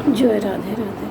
जय राधे राधे।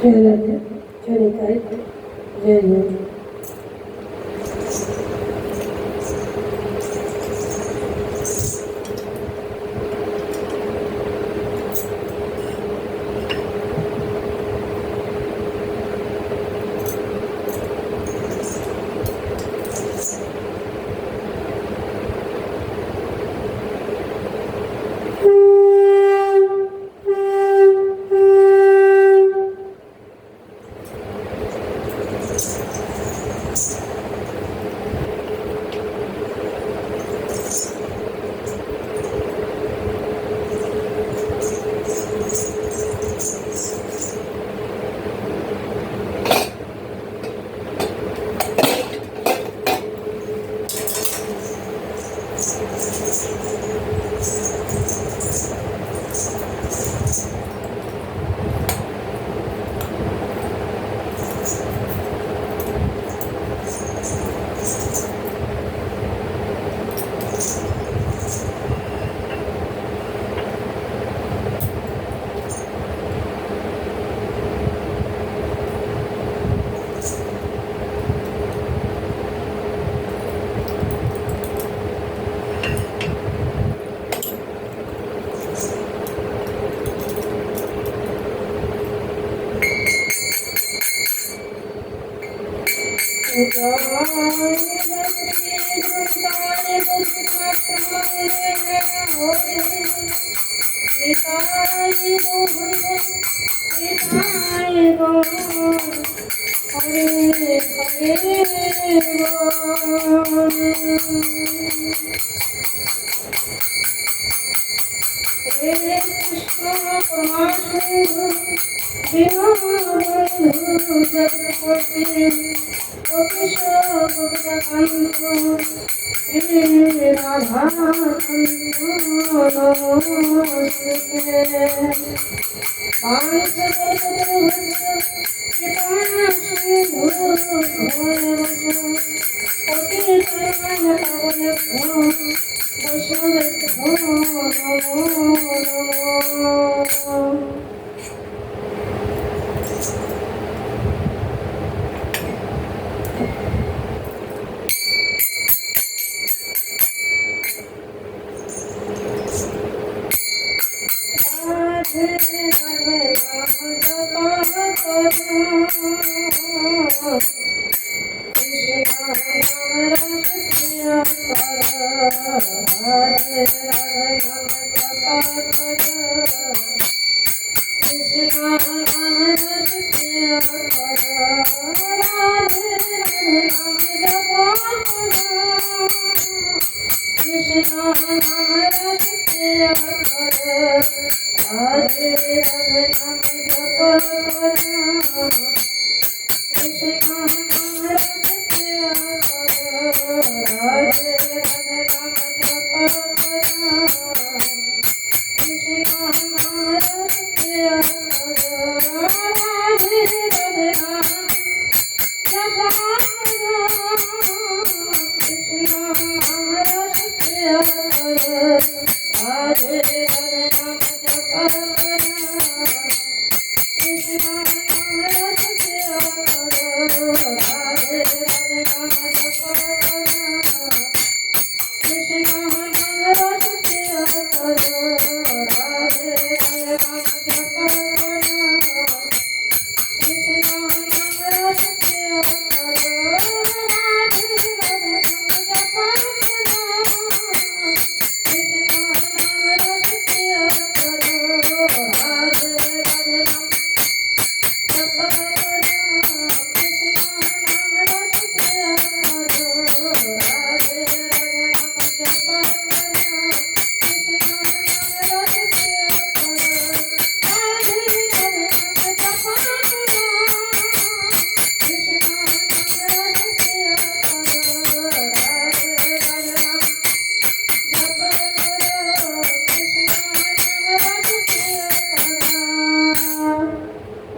जय राधे, जय निताई, जय गुरु।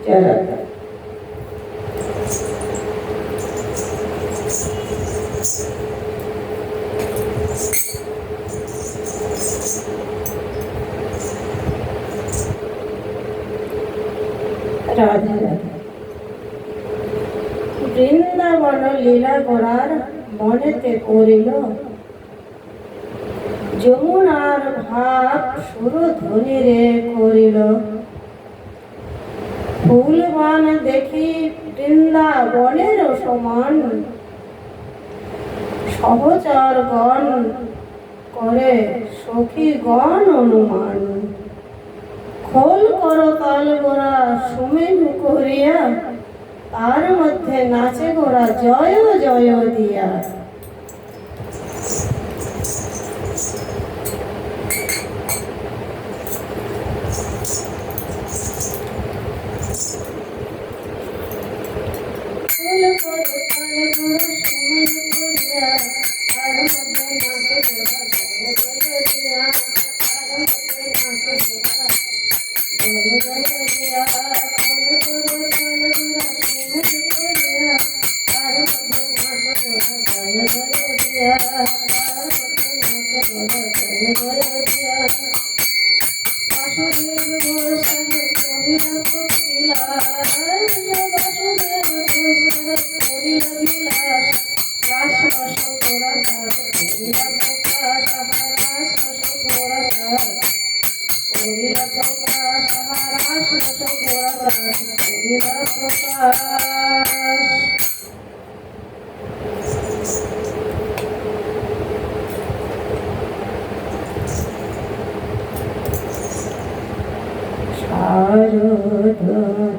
রাধা। রাধে রাধে। বৃন্দাবন লীলা করার মনেতে করিল, যমুনার ভাব সুরধ্বনিরে করিল। ফুলবান দেখি বৃন্দাবনের সমান, সহচরগণ করে সখীগণ অনুমান। খোল করতাল গোরা সুমেরু করিয়া, তার মধ্যে নাচে গোরা জয় জয় দিয়া।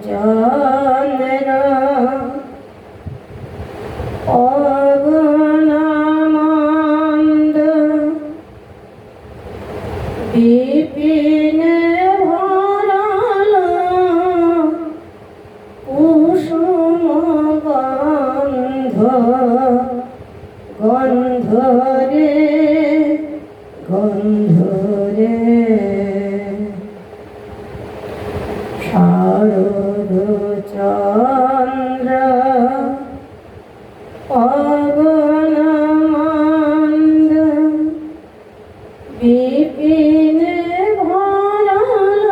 চন্দ্র অগণমন্দ বিপিন ভরাল কুসুম গন্ধ গন্ধরে গন্ধরে। শারদ চন্দ্র অগণমন্দ বিপিন ভরাল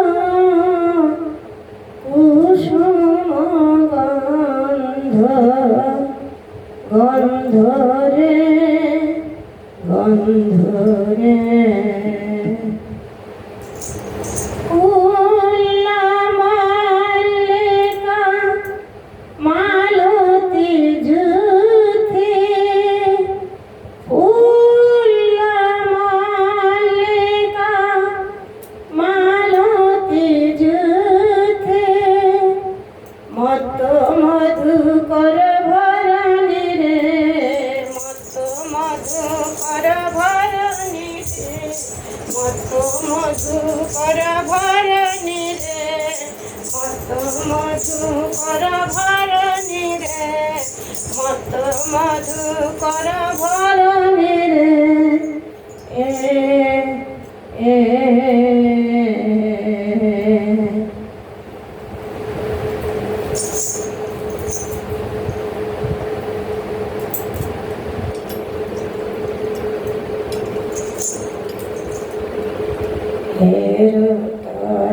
কুসুম গন্ধ গন্ধরে গন্ধরে। মধুকর ভরণী রে, মত মধুকর ভরণী রে, মত মধুকর ভরণী রে। এ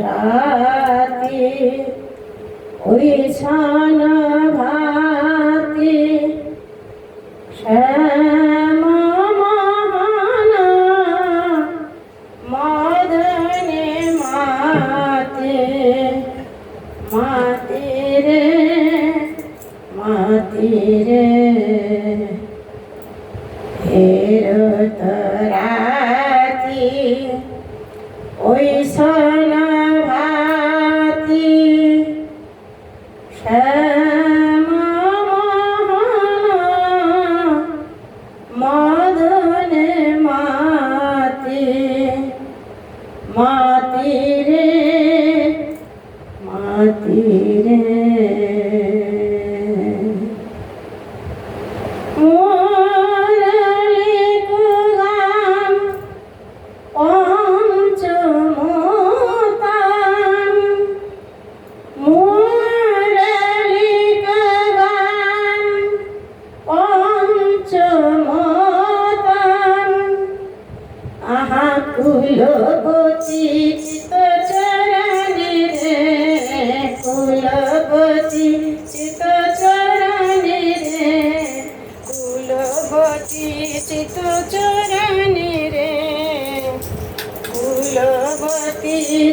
রাতি ওই ছান ভাতি শ্যাম মহান মদনে মাতে মাতি রে মাতি রে। রাতি ওই সোনা ভাতি শ্যাম মদনে মাতি মাতি রে মাতি রে।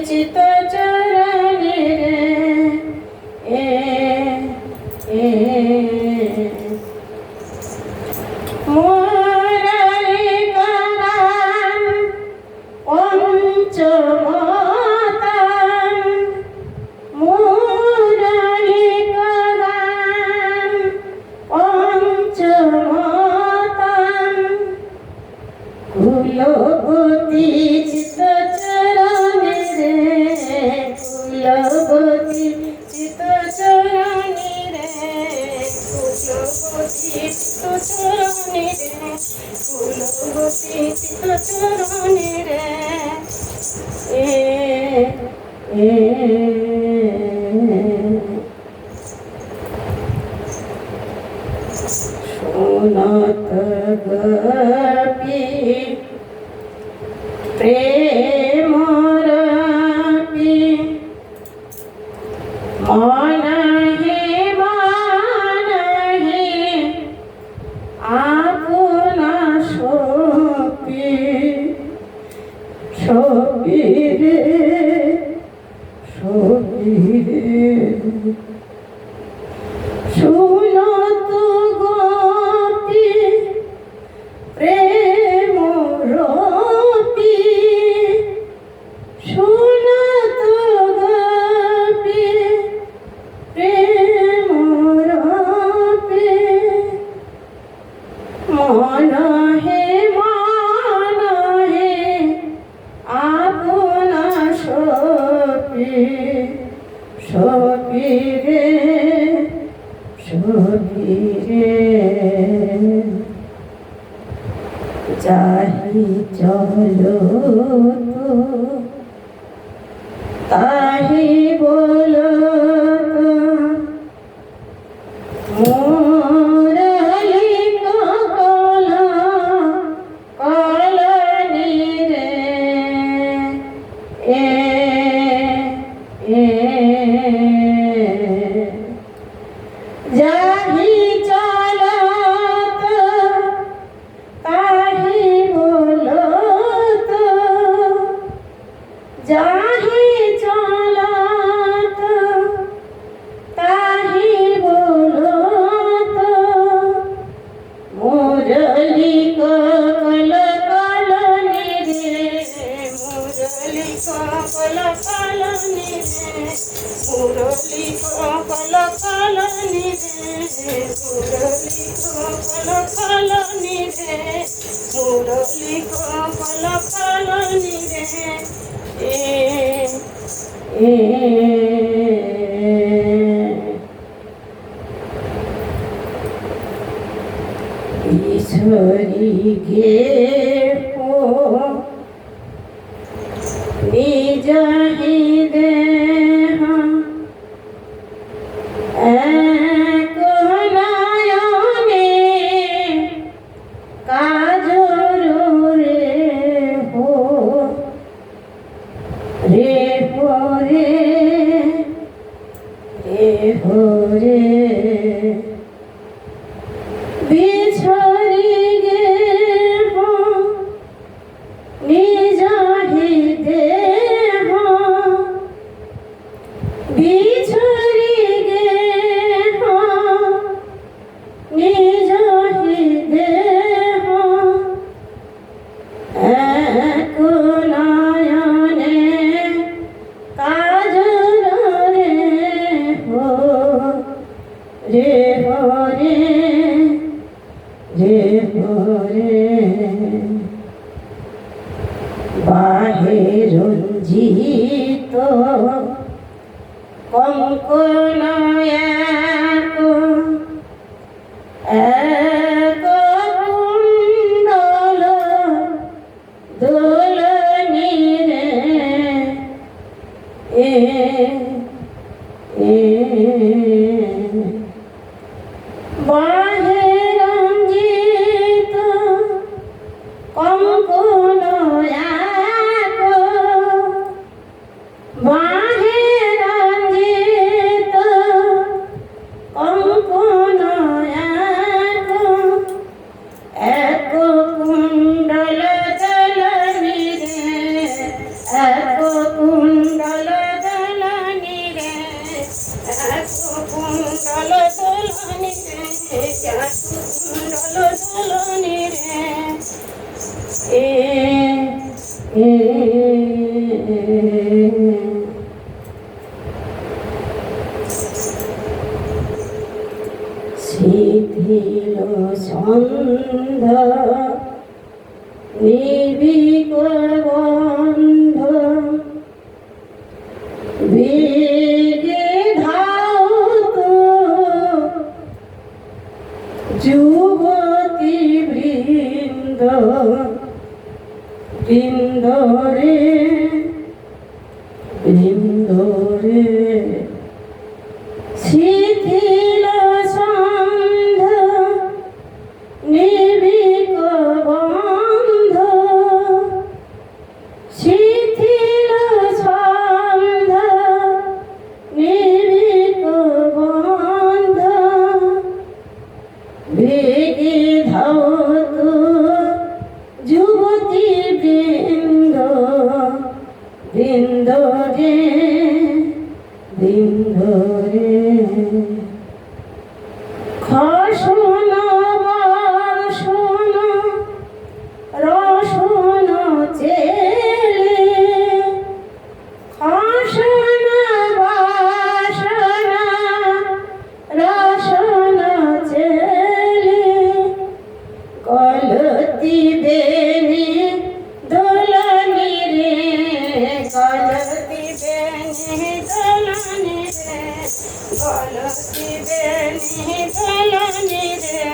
চিত চরণে রে মুরলী গান পঞ্চমতান মুরলী গান পঞ্চমতান কুলবতী চিত চরণে রে কুলবতী চিত চরণে রে কুলবতী চিত চরণে রে কুলবতী চিত চরণে রে শোনত গপি প্রেম রপি মনহি মনহি আপনা সপি সপি রে সপি রে শুনত গপি প্রেম রপি শুনত গপি প্রেম রপি মনহে মনহে আপনা সপি সপি রে সপি রে যাহি চলো তো তাহি বলো মুরলী কল কলনি রে যাহি চলো তো তাহি বলো তো যাহি চলো তো তাহি বলো তো মুরলী কল কলনি রে মুরলী কল কলনি রে মুরলী কল কলনি রে মুরলী কল কলনি রে মুরলী কল কলনি রে ঈশ্বরী গে নিজ হৃদয় এক নয়নে কাজল রে হো রে হো রে রে হো রে বিছরি গে হো নিজ হৃদয় হো বিছরি গে হো নিজ হৃদয় হো এক নয়নে কাজল রে হো রে হো রে রে হো রে বাহে রঞ্জিত কঙ্কন এক এক কুণ্ডল দোলনি রে বাহে রঞ্জিত কঙ্কন এক বাহে রঞ্জিত কঙ্কন এক কুণ্ডল দোলনি রে এক শিথিল সন্ধ্যা নির্ভীক বন্ধ বেগে ধাওত যুবতী বৃন্দ বৃন্দ রে বৃন্দ রে শিথিল সন্ধ্যা নির্ভীক বন্ধ শিথিল সন্ধ্যা নির্ভীক বন্ধ বেগে ধাওত যুবতী বৃন্দ বৃন্দ রে বৃন্দ রে খসন বর্ষণ রসন চেলে খসন বাসন রসন চেলে কলতি বেনি দোলনি রে কলতি বেনি দোলনি রে কলতি বেনি দোলনি রে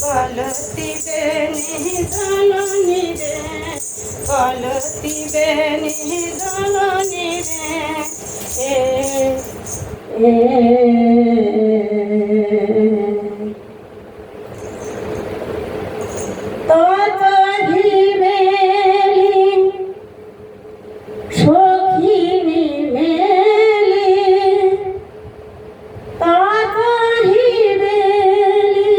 কলতি বেনি দোলনি রে কলতি বেনি দোলনি রে তত ঘিবেলি সখিনী মেলি তত ঘিবেলি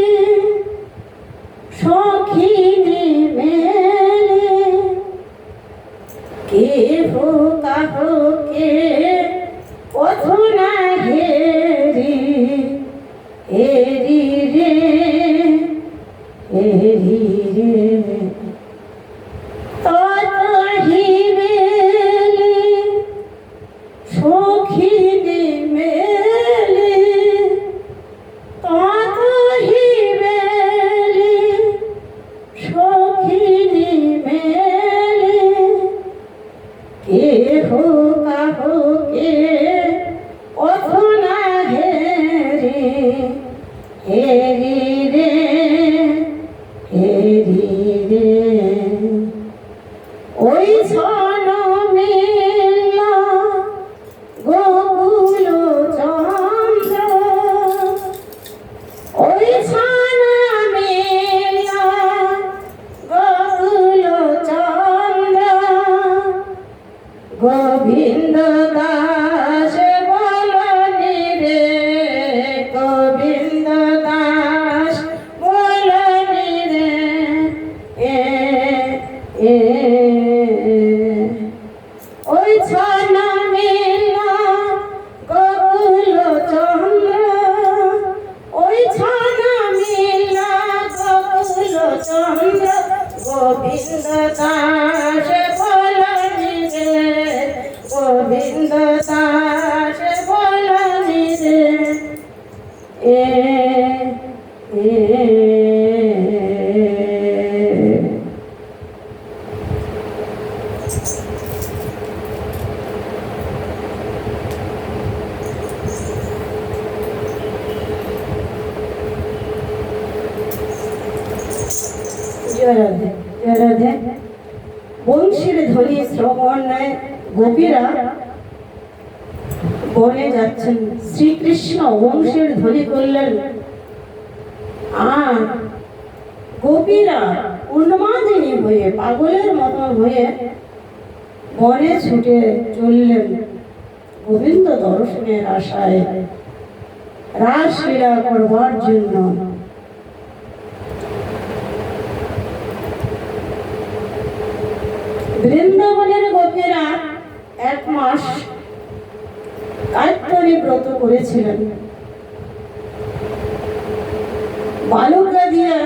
সখিনী মেলি কেহ কাহকে কথনা হেরি হেরি রে হেরি রে তত হিবেলি সখিনী মেলি তত হিবেলি সখিনী মেলি কেহ কাহকে কথনা হেরি হেরি রে হেরি রে ওই ছন মিল গোকুল চন্দ্র ওই ছন মিল গোকুল চন্দ্র গোবিন্দ দাস বলনি রে গোবিন্দ দাস বলনি রে ওই ছন মিল গোকুল চন্দ্র ওই ছন মিল গোকুল চন্দ্র গোবিন্দ দাস বলনি রে গোবিন্দ দাস বলনি রে জয়রাধে জয়রাধে বংশীর ধ্বনি শ্রবণে গোপীরা বনে যাচ্ছেন। শ্রীকৃষ্ণ বংশীর ধ্বনি করলেন আর গোপীরা উন্মাদিনী হয়ে পাগলের মতো হয়ে বনে ছুটে চললেন গোবিন্দ দর্শনের আশায়, রাসলীলা করবার জন্য। বৃন্দাবনের গোপীরা 1 মাস কায়ত্তরী ব্রত করেছিলেন। বালুকা দিয়ে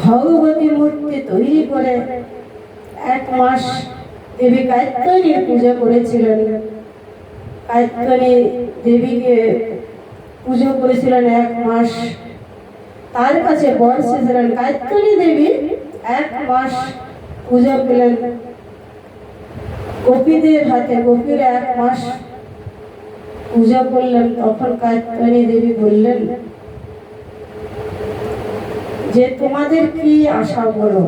ভগবতী মূর্তি তৈরি করে এক মাস দেবী কাত্যায়নীর পূজা করেছিলেন। কাত্যায়নী দেবীকে পুজো করেছিলেন এক মাস। তার কাছে বর চেয়েছিলেন। কাত্যায়নী দেবী এক মাস পূজা পেলেন গোপীদের হাতে। গোপীরা এক মাস পূজা করলেন। তখন কাত্যায়নী দেবী বললেন যে তোমাদের কি আশা বলো,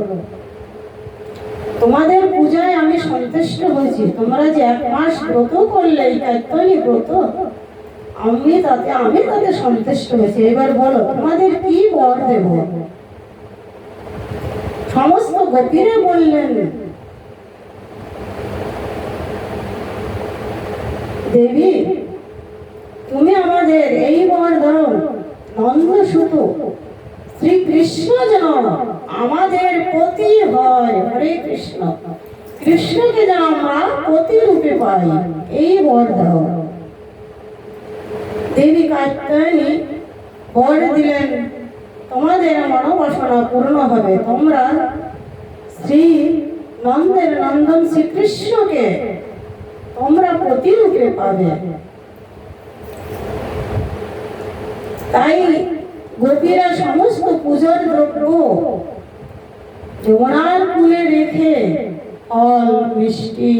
তোমাদের পূজায় আমি সন্তুষ্ট হয়েছি। তোমরা যে এক মাস ব্রত করলে, এই কাত্যায়নী ব্রত, আমি তাতে সন্তুষ্ট হয়েছি। এবার বলো তোমাদের কি বর দেব। সমস্ত গোপীরা বললেন দেবী তুমি আমাদের এই বর দাও, নন্দসুত শ্রীকৃষ্ণ যেন আমাদের পতি হয়। হরে কৃষ্ণ, কৃষ্ণকে যেন আমরা পতি রূপে পাই, এই বর দাও। দেবী কাত্যায়নী বর দিলেন তোমাদের মনোবাসনা পূর্ণ হবে, তোমরা শ্রী নন্দন শ্রীকৃষ্ণকে তোমরা প্রতিরূপে পাবে। তাই গোপীরা সমস্ত পূজার দ্রব্য যমুনার কূলে রেখে ফল, মিষ্টি,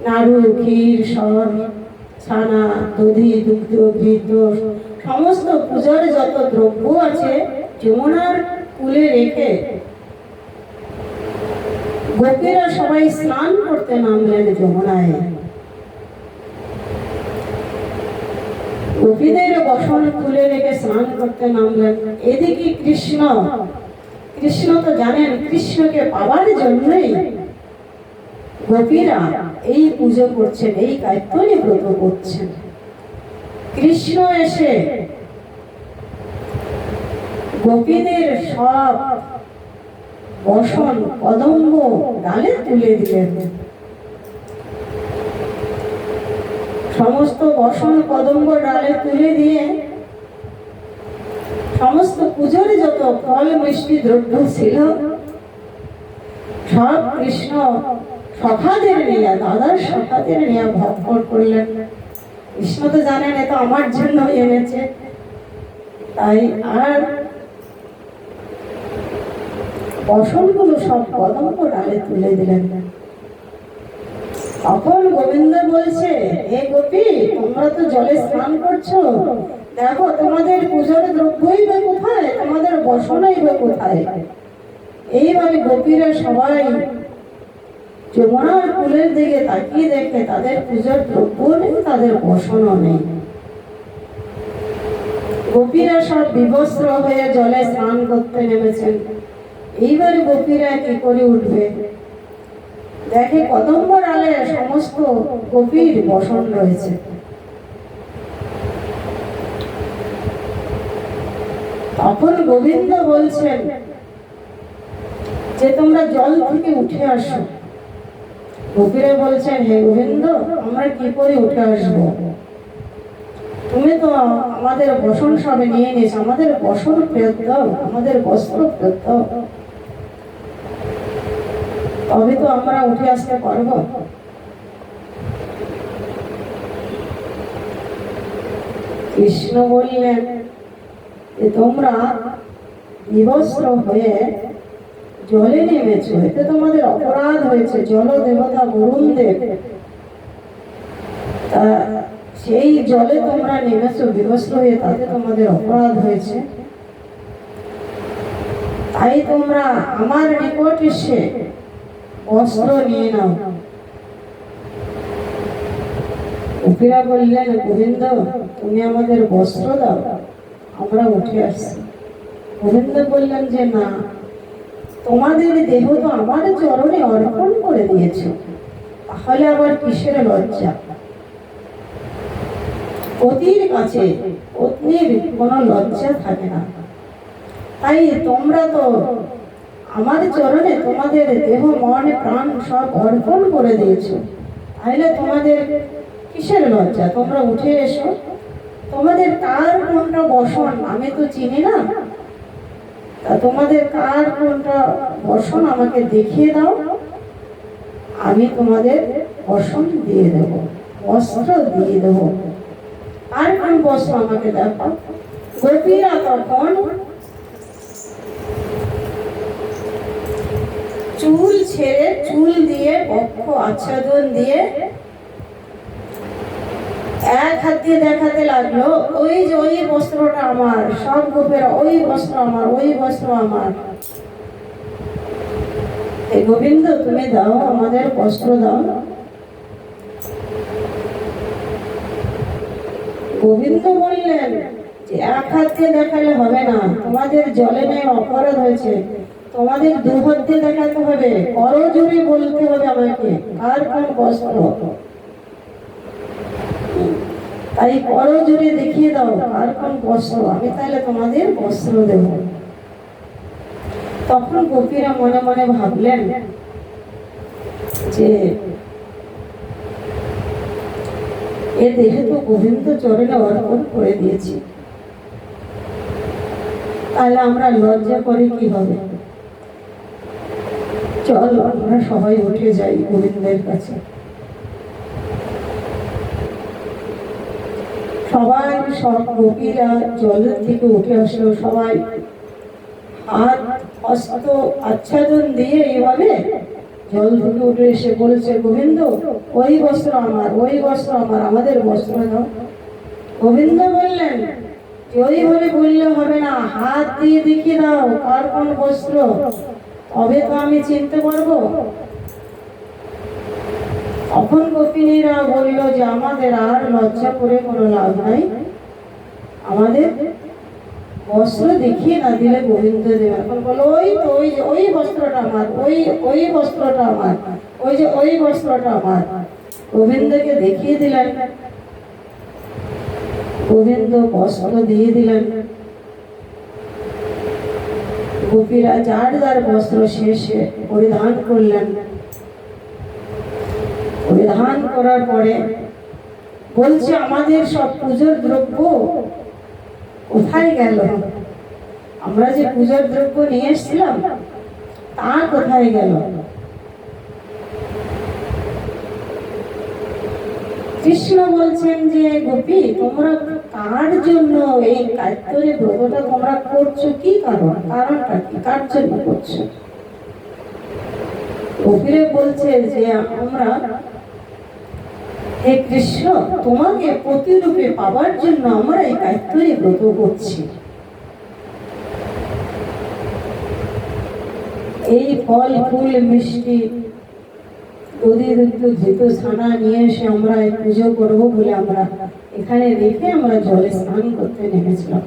নাড়ু, ক্ষীর, সর, ছানা, দধি, দুগ্ধ, ঘৃত, সমস্ত পূজার যত দ্রব্য আছে যমুনার কূলে রেখে গোপীরা সবাই স্নান করতে নামলেন যমুনায়। গোপীদের বসন খুলে রেখে স্নান করতে নামলেন। এদিকে কৃষ্ণ তো জানেন কৃষ্ণকে পাওয়ার জন্যই গোপীরা এই পুজো করছেন, এই কাত্যায়নী ব্রত করছেন। কৃষ্ণ এসে গোপীদের সব বসন কদম্ব ডালে তুলে দিলেন। সমস্ত বসন কদম্ব ডালে তুলে দিয়ে সমস্ত পুজোর যত ফল, মিষ্টি, দ্রব্য ছিল সব কৃষ্ণ সখাদের নিয়ে, দাদার সখাদের নিয়ে ভক্ষণ করলেন। কৃষ্ণ তো জানেন এটা আমার জন্য এনেছে, তাই আর বসনগুলো সব কদম্ব ডালে তুলে দিলেন। তখন গোবিন্দ বলছে, হে গোপী তোমরা তো জলে স্নান করছো, দেখো তোমাদের পূজার দ্রব্যই বা কোথায়, তোমাদের বসনই বা কোথায়। এইবারে গোপীরা সবাই যমুনার কূলের দিকে তাকিয়ে দেখে তাদের পূজার দ্রব্য নেই, তাদের বসনও নেই। গোপীরা সব বিবস্ত্র হয়ে জলে স্নান করতে নেমেছেন। এইবারে গোপীরা কি করে উঠবে, দেখে কদম্ব ডালে সমস্ত গোপীর বসন রয়েছে। তখন গোবিন্দ বলছেন যে তোমরা জল থেকে উঠে আসো। গোপীরা বলছেন, হে গোবিন্দ আমরা কি করে উঠে আসবো, তুমি তো আমাদের বসন সবে নিয়ে নিয়েছো, আমাদের বসন ফেরত দাও, আমাদের বস্ত্র ফেরত দাও, তবে তো আমরা উঠে আসতে পারবো। কৃষ্ণ বললেন যে তোমরা বিবস্ত্র হয়ে জলে নেমেছো, এতে তোমাদের অপরাধ হয়েছে। জল দেবতা বরুণ দেব, তা সেই জলে তোমরা নেমেছো বিবস্ত্র হয়ে, তাতে তোমাদের অপরাধ হয়েছে। তাই তোমরা আমার নিকট এসে বস্ত্র নিয়ে নাও। গোপীরা বললেন, গোবিন্দ তুমি আমাদের বস্ত্র দাও, আমরা উঠে আসছি। গোবিন্দ বললেন যে না, তোমাদের দেহ তো আমার চরণে অর্পণ করে দিয়েছ, তাহলে আবার কিসের লজ্জা। পতির কাছে পত্নীর কোনো লজ্জা থাকে না। তাই তোমরা তো আমার চরণে তোমাদের দেহ, মন, প্রাণ সব অর্পণ করে দিয়েছো, তাহলে তোমাদের কিসের লজ্জা, তোমরা উঠে এসো। তোমাদের কার কোনটা বসন আমি তো চিনি না, তা তোমাদের কার কোনটা বসন আমাকে দেখিয়ে দাও, আমি তোমাদের বসন দিয়ে দেব, বস্ত্র দিয়ে দেব। আর কোন বস্ত্র আমাকে দেখো। গোপীরা তখন চুল ছেড়ে, চুল দিয়ে, বক্ষ আচ্ছাদন দিয়ে এক হাত দিয়ে দেখাতে লাগলো, ওই যে ওই বস্ত্রটা আমার, সব গোপেরা ওই বস্ত্র আমার, ওই বস্ত্র আমার। হে গোবিন্দ, তুমি দাও, আমাদের বস্ত্র দাও। গোবিন্দ বললেন যে এক হাত দিয়ে দেখালে হবে না, তোমাদের জলে নেই অপরাধ হয়েছে, তোমাদের দু হাত দিয়ে দেখাতে হবে, করজোড়ে বলতে হবে আমাকে কার কোন বস্ত্র। তাই করজোড়ে দেখিয়ে দাও কার কোন বস্ত্র, আমি তাহলে তোমাদের বস্ত্র দেব। তখন গোপীরা মনে মনে ভাবলেন যে এ দেহে তো গোবিন্দ চরণে অর্পণ করে দিয়েছি, তাহলে আমরা লজ্জা করে কি হবে, চল আমরা সবাই উঠে যাই গোবিন্দের কাছে। সবাই, সব গোপীরা জলের থেকে উঠে আসলো, সবাই হাত হস্ত আচ্ছাদন দিয়ে এইভাবে জল থেকে উঠে এসে বলছে, গোবিন্দ ওই বস্ত্র আমার, ওই বস্ত্র আমার, আমাদের বস্ত্র দাও। গোবিন্দ বললেন যে ওইভাবে বললে হবে না, হাত দিয়ে দেখিয়ে দাও কার কোন বস্ত্র, তবে তো আমি চিনতে পারবো। তখন গোপিনীরা বলল যে আমাদের আর লজ্জা করে কোনো লাভ নাই, আমাদের বস্ত্র দেখিয়ে না দিলে গোবিন্দ দেবে। এখন বলো ওই তো ওই যে ওই বস্ত্রটা আমার, ওই ওই বস্ত্রটা আমার, ওই যে ওই বস্ত্রটা আমার। গোবিন্দকে দেখিয়ে দিলেন, গোবিন্দ বস্ত্র দিয়ে দিলেন। গোপীরা যার যার বস্ত্র শেষে পরিধান করলেন। পরিধান করার পরে বলছে আমাদের সব পূজার দ্রব্য কোথায় গেল, আমরা যে পূজার দ্রব্য নিয়ে এসেছিলাম তা কোথায় গেল। কৃষ্ণ বলছেন যে গোপী, তোমরা কার জন্য এই কার্তরী ব্রতটা তোমরা করছো, কি কারণ, কারণটা কি, কার জন্য করছো। গোপীরা বলছে যে আমরা, হে কৃষ্ণ, তোমাকে প্রতিরূপে পাবার জন্য আমরা এই কার্তরী ব্রত করছি। এই ফল ফুল মিষ্টি দধি দুগ্ধ ঘৃত ছানা নিয়ে এসে আমরা এই পুজো করবো বলে আমরা এখানে রেখে আমরা জলে স্নান করতে নেমেছিলাম,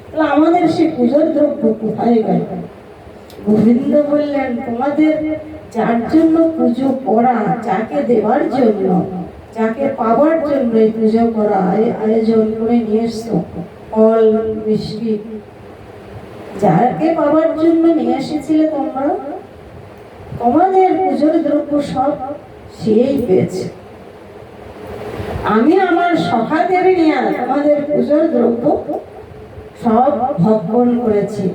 তাহলে আমাদের সে পুজোর দ্রব্য কোথায় গেল। গোবিন্দ বললেন তোমাদের যার জন্য পুজো করা, যাকে দেবার জন্য, যাকে পাবার জন্য এই পুজো করা আয়োজন করে নিয়ে এসছো, ফল মিষ্টি যাকে পাবার জন্য নিয়ে এসেছিলে তোমরা, তোমাদের পুজোর দ্রব্য সব সেই পেয়েছে। আমি আমার সখাদের নিয়ে তোমাদের পুজোর দ্রব্য সব ভক্ষণ করেছি।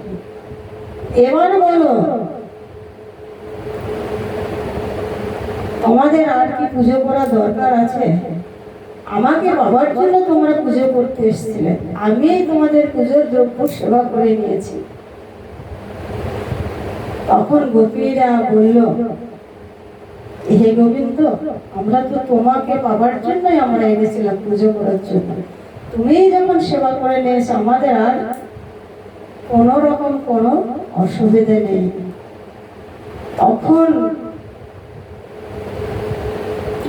এবার বলো তোমাদের আর কি পুজো করা দরকার আছে? আমাকে বাবার জন্য তোমরা পুজো করতে এসেছিলে, আমি তোমাদের পুজোর দ্রব্য সেবা করে নিয়েছি। তখন গোপীরা বলল, হে গোবিন্দ, আমরা তো তোমাকে পাবার জন্যই আমরা এনেছিলাম পুজো করার জন্য, তুমি যখন সেবা করে নিয়েছো আমাদের আর কোন রকম কোনো অসুবিধা নেই। তখন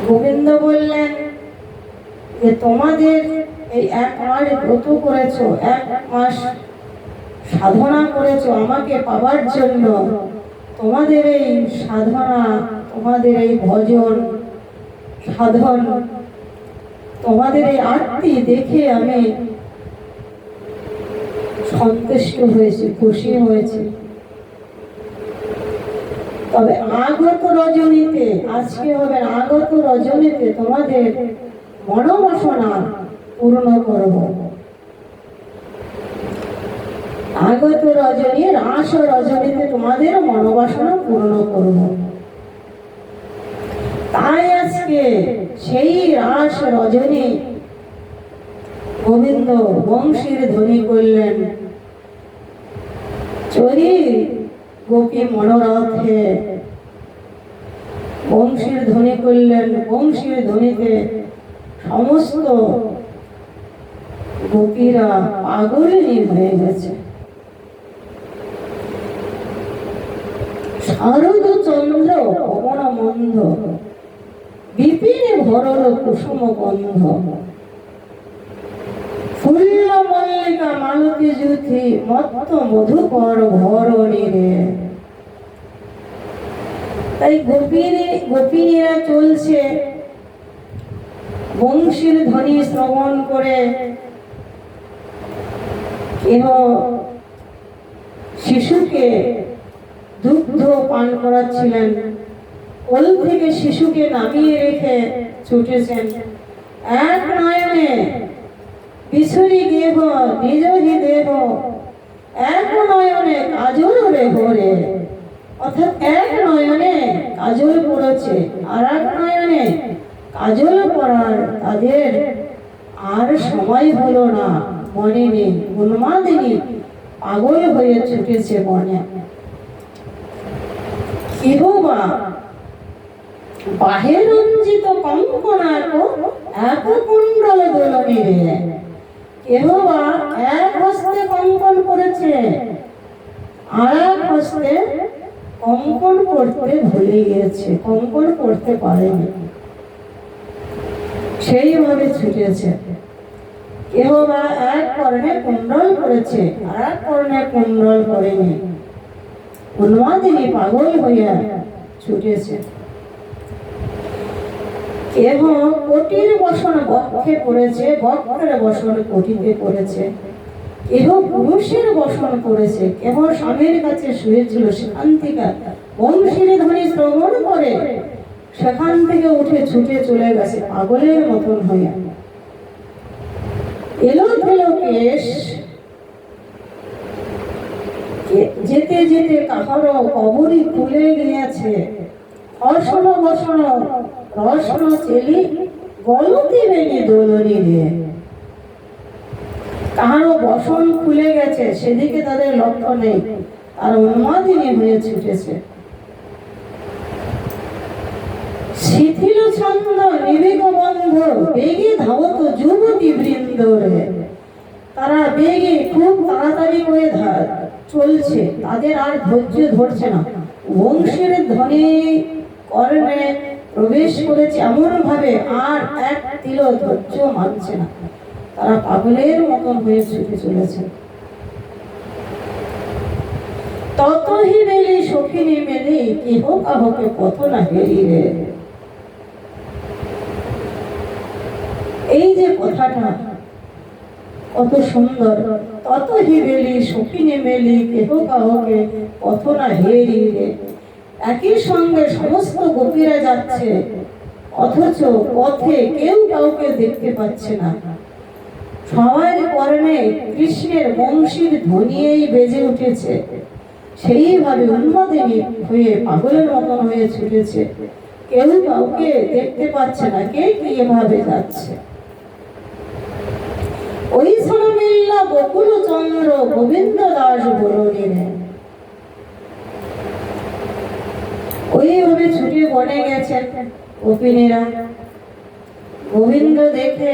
গোবিন্দ বললেন যে তোমাদের এই এক মাস ব্রত করেছো, এক মাস সাধনা করেছো আমাকে পাবার জন্য, তোমাদের এই সাধনা, তোমাদের এই ভজন সাধন, তোমাদের এই আরতি দেখে আমি সন্তুষ্ট হয়েছি, খুশি হয়েছি। তবে আগত রজনীতে, আজকে হবে আগত রজনীতে তোমাদের মনোবাসনা পূর্ণ করব। আগত রজনী, রাস রজনীতে তোমাদের মনোবাসনা পূর্ণ করব। রাত্রে সেই রাস রজনী গোবিন্দ বংশীর ধ্বনি করলেন, চরি গোপী মনোরথে। বংশীর ধ্বনি করলেন, বংশীর ধ্বনিতে সমস্ত গোপীরা পাগলিনী হয়ে গেছে। শারদ চন্দ্র পবন মন্ধ, বিপিনে ভরল কুসুম গন্ধ। ফুল্ল মল্লিকা মালতী জ্যোতি, মত্ত মধুকর ভরণীরে। তাই গোপিনীরা চলছে বংশীর ধ্বনি শ্রবণ করে। কেহ শিশুকে দুগ্ধ পান করাচ্ছিলেন, কোল থেকে শিশুকে নামিয়ে রেখে ছুটেছেন। এক নয়নে বিছুরি দেহ নিজহি দেহ, এক নয়নে কাজল রে ভরে। অর্থাৎ এক নয়নে কাজল পড়েছে, আর এক নয়নে কাজল পড়ার তাদের আর সময় হলো না। মনে নেই, উন্মাদিনী পাগল হয়ে ছুটেছে বনে। কেহ বা বাহে রঞ্জিত কঙ্কনাক এক কুণ্ডল দোলনীরে। কেহ বা এক হস্তে কঙ্কন করেছে, আর এক হস্তে কঙ্কন করতে ভুলে গিয়েছে, কঙ্কন করতে পারেনি, সেইভাবে ছুটেছে। কেহ বা এক কর্ণে কুণ্ডল করেছে, আর এক কর্ণে কুণ্ডল করেনি। উন্মাদিনী পাগল হইয়া ছুটেছে। কেহ কোটির বসন বক্ষে পড়েছে, বক্ষের বসন কোটিতে পড়েছে। কেহ পুরুষের বসন করেছে, কেহ স্বামীর কাছে শুয়েছিল, সেখান থেকে বংশীর ধ্বনি শ্রবণ করে সেখান থেকে উঠে ছুটে চলে গেছে পাগলের মতন হইয়া। এলো ফেলো কেশ, যেতে যেতে কাহারো কবরী খুলে গিয়েছে। অসন বসন রসন চেলি, গলতি বেনি দোলনি দিয়ে। কাহারও বসন খুলে গেছে, সেদিকে তাদের লক্ষ্য নেই, আর উন্মাদিনী হয়ে ছুটেছে। শিথিল ছন্দ নিবেগ বন্ধ, বেগে ধাবত যুবতী বৃন্দ রে। তারা বেগে খুব তাড়াতাড়ি করে চলছে, তাদের আর ধৈর্য ধরছে না। বংশীর ধ্বনি কর্ণে প্রবেশ করেছে এমন ভাবে, আর এক তিল ধৈর্য মানছে না। তারা পাগলের মতন হয়ে ছুটে চলেছে। ততহি মেলি সখিনী মেলি, কেহ কাহকে পথ না হেরি রে। এই যে কথাটা কত সুন্দর, ততহি মেলি সখিনী মেলি, কেহ কাহকে পথ না হেরি রে। একই সঙ্গে সমস্ত গোপীরা যাচ্ছে, অথচ পথে কেউ কাউকে দেখতে পাচ্ছে না। সবার কর্ণে কৃষ্ণের বংশীর ধ্বনিয়েই বেজে উঠেছে। সেইভাবে উন্মাদিনী হয়ে পাগলের মতন হয়ে ছুটেছে, কেউ কাউকে দেখতে পাচ্ছে না, কে কি এভাবে যাচ্ছে। ওই মিল্লা বকুল চন্দ্র গোবিন্দ দাস বরণীরে। ওইভাবে ছুটে বনে গেছে গোপিনীরা। গোবিন্দ দেখে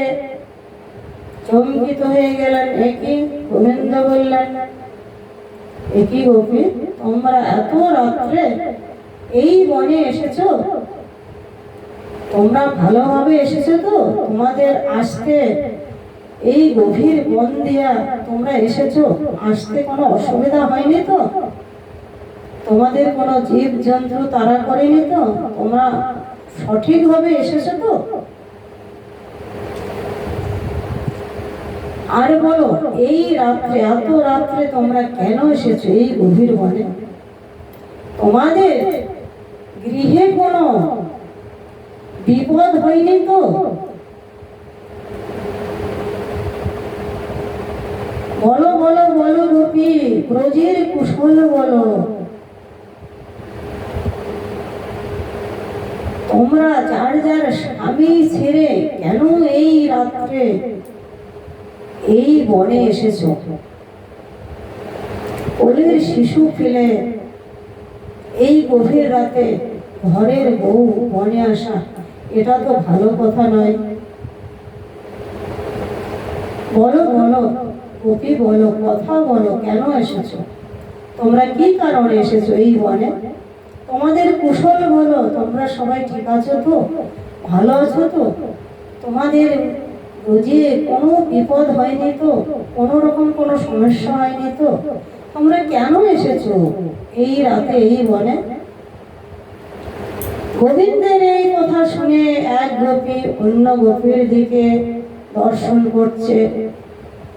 চমকিত হয়ে গেলেন। একই গোবিন্দ বললেন, একই গোপী, তোমরা এত রাত্রে এই বনে এসেছো? তোমরা ভালোভাবে এসেছো তো? তোমাদের আসতে এই গভীর বন দিয়া তোমরা এসেছো, আসতে কোনো অসুবিধা হয়নি তো? তোমাদের কোনো জীব জন্তু তাড়া করেনি তো? তোমরা সঠিকভাবে এসেছো তো? আর বলো, এই রাত্রে, এত রাত্রে তোমরা কেন এসেছো এই গভীর বনে? তোমাদের গৃহে কোনো বিপদ হয়নি তো? বলো বলো বলো গোপী, ব্রজের কুশল বলো। তোমরা যার যার স্বামী ছেড়ে কেন এই রাত্রে এই বনে এসেছো? কোলের শিশু ফেলে এই গভীর রাতে ঘরের বউ বনে আসা, এটা তো ভালো কথা নয়। বলো বলো গোপী, বলো, কথা বলো, কেন এসেছো? তোমরা কি কারণে এসেছো এই বনে? তোমাদের কুশল বলো, তোমরা সবাই ঠিক আছো তো? ভালো আছো তো? তোমাদের রোজে কোনো বিপদ হয়নি তো? কোনো রকম কোনো সমস্যা হয়নি তো? তোমরা কেন এসেছো এই রাতে এই বনে? গোবিন্দের এই কথা শুনে এক গোপী অন্য গোপীর দিকে দর্শন করছে,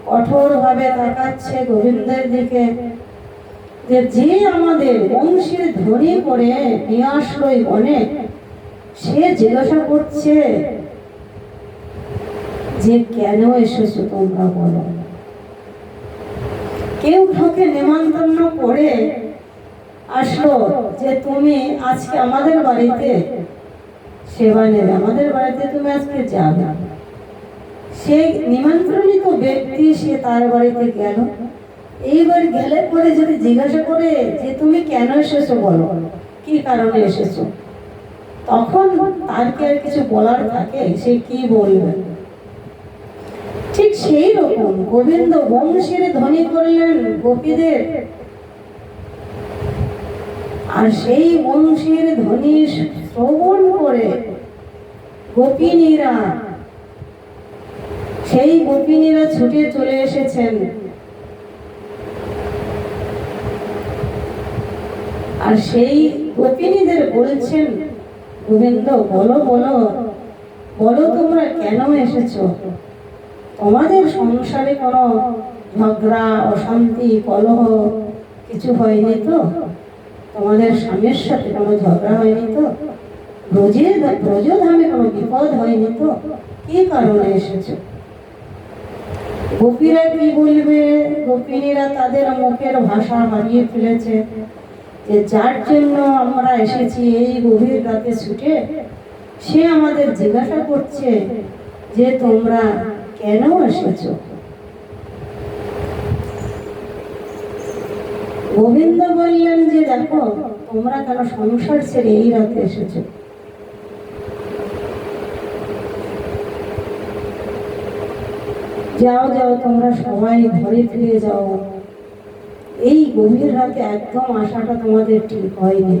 কঠোর ভাবে তাকাচ্ছে গোবিন্দের দিকে, যে আমাদের বংশের ধ্বনি করে নিয়ে আসলো এই বনে, সে জিজ্ঞাসা করছে যে কেন এসেছো তোমরা, বলো। কেউ কাউকে নেমন্তন্ন করে আসলো যে তুমি আজকে আমাদের বাড়িতে সেবা নেবে, আমাদের বাড়িতে তুমি আজকে যাবে। সে নিমন্ত্রণিত ব্যক্তি, সে তার বাড়িতে গেল। এইবার গেলে পরে যদি জিজ্ঞাসা করে যে তুমি কেন এসেছো, বলো কি কারণে এসেছো, তখন তার কি আর কিছু বলার থাকে? সে কি বলবে? ঠিক সেই রকম গোবিন্দ বংশের ধ্বনি করলেন গোপীদের, আর সেই বংশের ধ্বনি শ্রবণ করে গোপিনীরা, সেই গোপিনীরা ছুটে চলে এসেছেন। আর সেই গোপিনীদের বলছেন, গোবিন্দ বলো বলো বলো, তোমরা কেন এসেছো? তোমাদের সংসারে কোনো ঝগড়া, অশান্তি, কলহ কিছু হয়নি তো? তোমাদের স্বামীর সাথে কোনো ঝগড়া হয়নি তো? ব্রজধামে কোনো বিপদ হয়নি তো? কি কারণে এসেছো? গোপীরা কি বলবে? গোপিনীরা তাদের মুখের ভাষা হারিয়ে ফেলেছে, যে যার জন্য আমরা এসেছি এই গভীর রাতে ছুটে, সে আমাদের জিজ্ঞাসা করছে যে তোমরা কেন এসেছো? গোবিন্দ বললেন যে দেখো, তোমরা কেন সংসার ছেড়ে এই রাতে এসেছো? যাও যাও, তোমরা সবাই ঘরে ফিরে যাও। এই গভীর রাতে একদম আসাটা তোমাদের ঠিক হয়নি।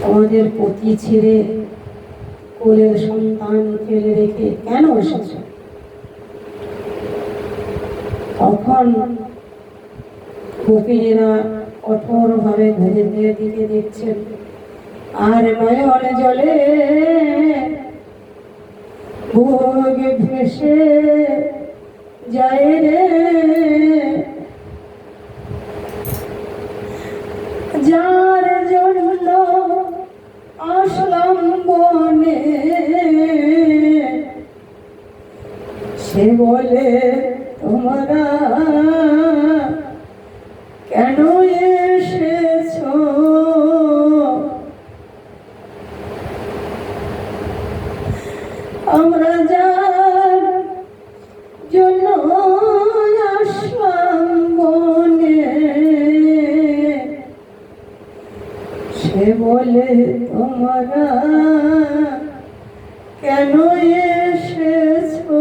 তোমাদের পতি ছেড়ে, কোলের সন্তান ফেলে রেখে কেন এসেছো? তখন গোপিনীরা কঠোর ভাবে গোবিন্দের দিকে দেখছেন, আর নয়নে জলে ভোগ ভেসে যায় রে, যার জন্য আসলাম বনে, সে বলে তোমরা কেন এসেছো? আমরা যার জন্য আসলাম বনে, সে বলে তোমরা কেন এসেছো?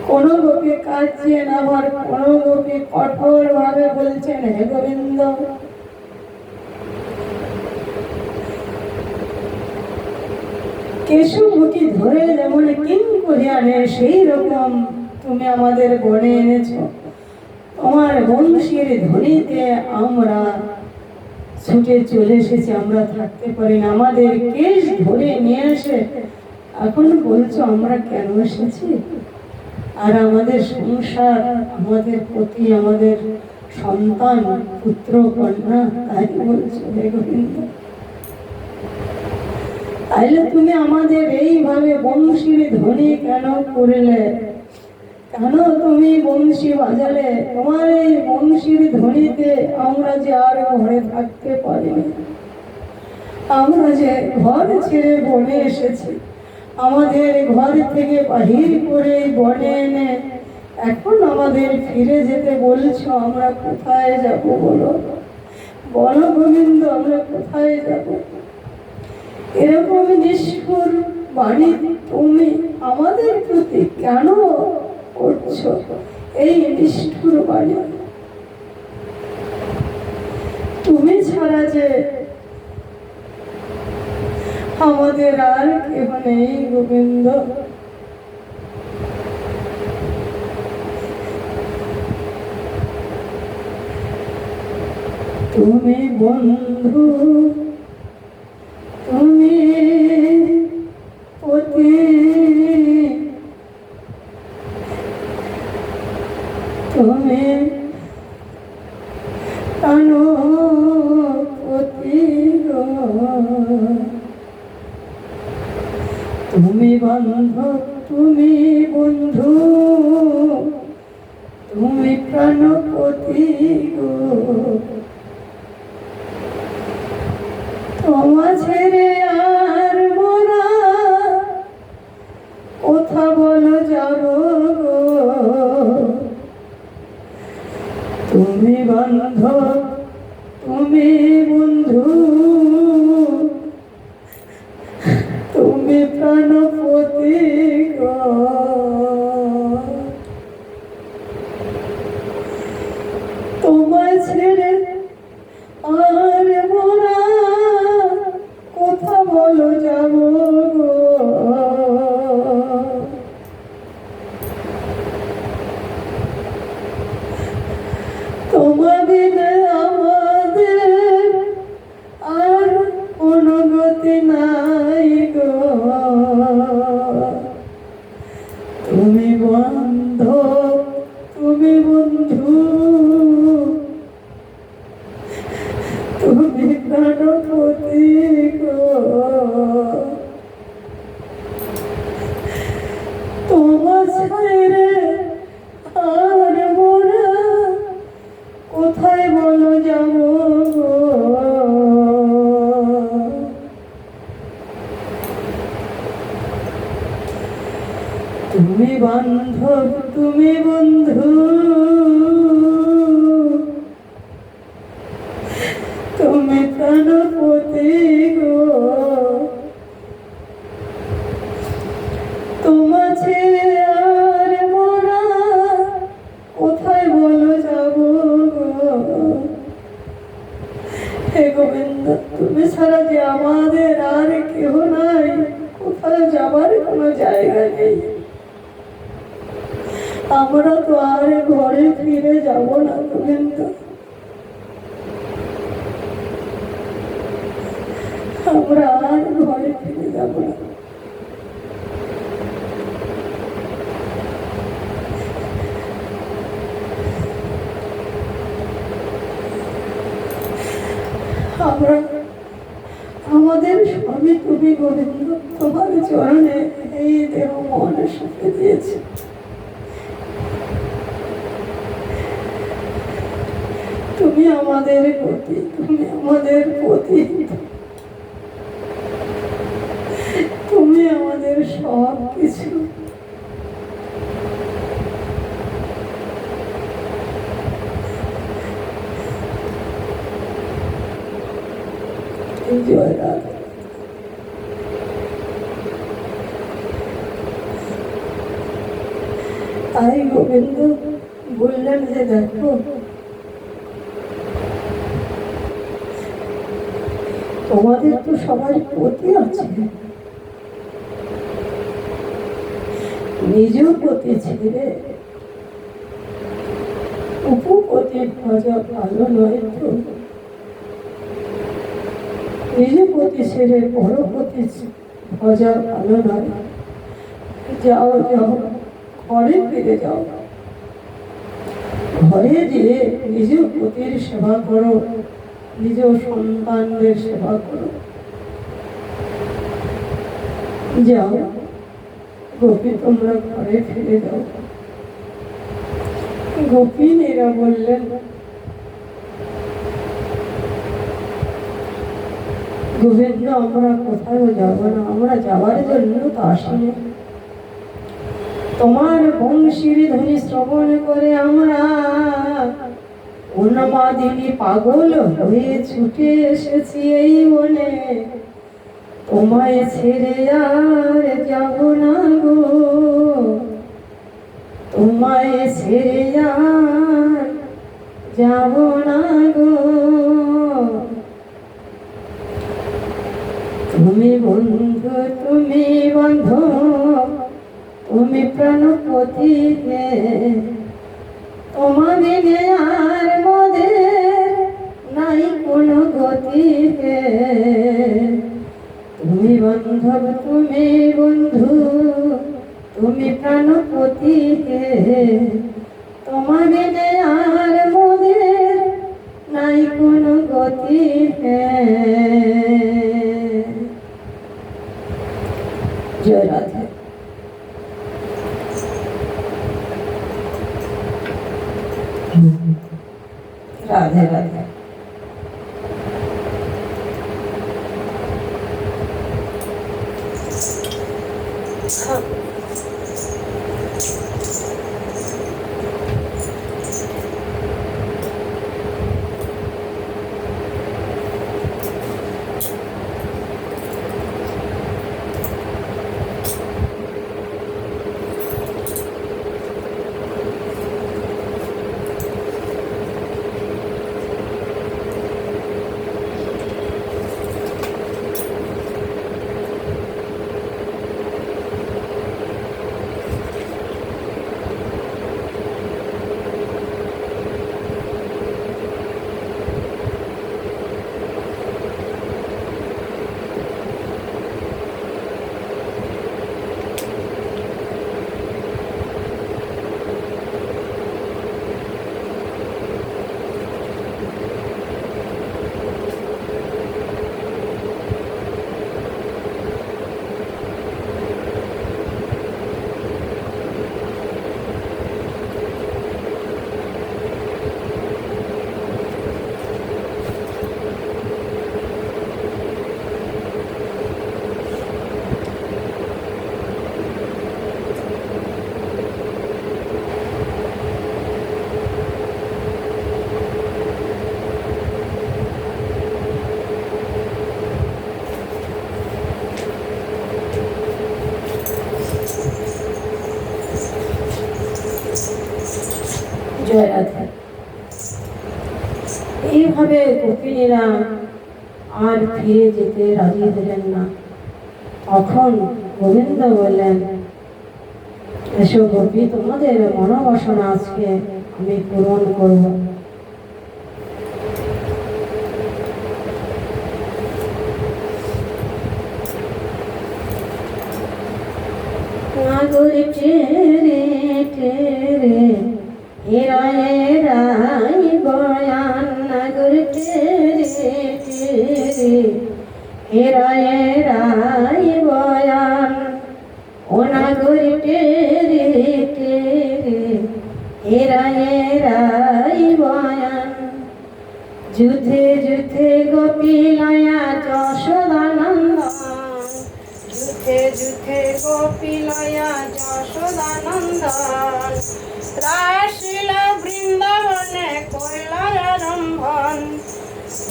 কোন গোপী কাঁদছেন, আবার কোন গোপী কঠোর ভাবে বলছেন, হে গোবিন্দ, কেশুমুখী ধরে যেমন কিং করে আনে, সেই রকম তুমি আমাদের বনে এনেছো। তোমার বংশের ধ্বনিতে আমরা ছুটে চলে এসেছি, আমরা থাকতে পারি না। আমাদের কেশ ধরে নিয়ে এসে এখন বলছো আমরা কেন এসেছি? আর আমাদের সংসার, আমাদের পতি, আমাদের সন্তান, পুত্র কন্যা, তাই বলছো হে গোবিন্দ? তাইলে তুমি আমাদের এইভাবে বংশীর ধ্বনি কেন করলে? কেন তুমি বংশী বাজালে? তোমার এই বংশীর ধ্বনিতে আমরা যে আর ঘরে থাকতে পারিনি। আমরা যে ঘর ছেড়ে বনে এসেছি, আমাদের ঘর থেকে বাহির করে বনে এনে এখন আমাদের ফিরে যেতে বলছো, আমরা কোথায় যাব বলো? বলো গোবিন্দ, আমরা কোথায় যাব? এরকম নিষ্ঠুর বাণী তুমি আমাদের প্রতি কেন করছো? এই নিষ্ঠুর বাণী তুমি ছাড়া যে আমাদের আর কেহ নেই গোবিন্দ। তুমি বন্ধু, তুমি পতি, তুমি প্রাণপতি, তুমি বান্ধব, তুমি বন্ধু, তুমি প্রাণপতি গো। তোমা ছেড়ে আর মোরা কোথা বলো যাব গো। তুমি বান্ধব, তুমি বন্ধু, তুমি প্রাণপতি গো। তোমায় ছেড়ে আর মোরা কোথা বলো যাব গো। তোমাদের আমাদের আর কোনো গতি নাই গো। তুমি বান্ধব, তুমি বন্ধু, তুমি প্রাণপতি গো। তোমার ছেড়ে আর মোরা কোথায় বলো যাব গো। তুমি বান্ধব, তুমি বন্ধু, তুমি প্রাণপতি গো। তোমার ছেড়ে আর মোরা কোথায় বলো যাব গো। হে গোবিন্দ, তুমি ছাড়া যে আমাদের আর কেহ নাই, কোথায় যাবার কোনো জায়গা নেই। আমরা তো আর ঘরে ফিরে যাব না গোবিন্দ। আমরা আর ঘরে ফিরে যাব না। আমরা আমাদের স্বামী তুমি গোবিন্দ, তোমার চরণে এই দেহ মন সঁপে দিয়েছে। তুমি আমাদের পতি, তুমি আমাদের পতি, তুমি আমাদের সব কিছু। জয় রাধা। তাই গোবিন্দ বললেন যে দেখো, তোমাদের তো সবার পতি আছে, নিজ পতি ছেড়ে উপপতি ভজা ভালো নয় তো। নিজ পতি ছেড়ে পরপতি ভজা ভালো নয়। যাও যাও, ঘরে ফিরে যাও। ঘরে গিয়ে নিজ পতির সেবা করো, নিজ সন্তানদের সেবা করো। যাও গোপী, তোমরা ঘরে ফিরে যাও। গোপিনীরা বললেন, গোবিন্দ আমরা কোথাও যাব না, আমরা যাওয়ার জন্য তো আসিনি। তোমার বংশীর ধ্বনি শ্রবণ করে আমরা উন্মাদিনী পাগল হয়ে ছুটে এসেছি এই বনে, তোমায় ছেড়ে আর যাব না গো, তোমায় ছেড়ে আর যাব না গো। তুমি বন্ধু, তুমি বন্ধু, তুমি প্রাণপতি, তোমার বিনে আর মোদের নাই কোনো গতি। তুমি বান্ধব, তুমি বন্ধু, তুমি প্রাণপতি, তোমার বিনে আর মোদের নাই কোনো গতি। জয় রাধে। রাধে রাধে। জয় রাধে। এইভাবে গোপিনীরা আর ফিরে যেতে রাজি দিলেন না। তখন গোবিন্দ বললেন, এসো গোপী, তোমাদের মনোবাসনা আজকে আমি পূরণ করব। নাগর টেরে টেরে এরাই বয়ান, নাগর টেরে টেরে এরাই বয়ান, ও নাগর টেরে টেরে এরাই বয়ান। যুদ্ধে যুদ্ধে গোপী লয়া যশোদানন্দন, যুদ্ধে যুদ্ধে গোপী লয়া যশোদানন্দন, রাসলীলা বৃন্দাবনে কইলায় আরম্ভন।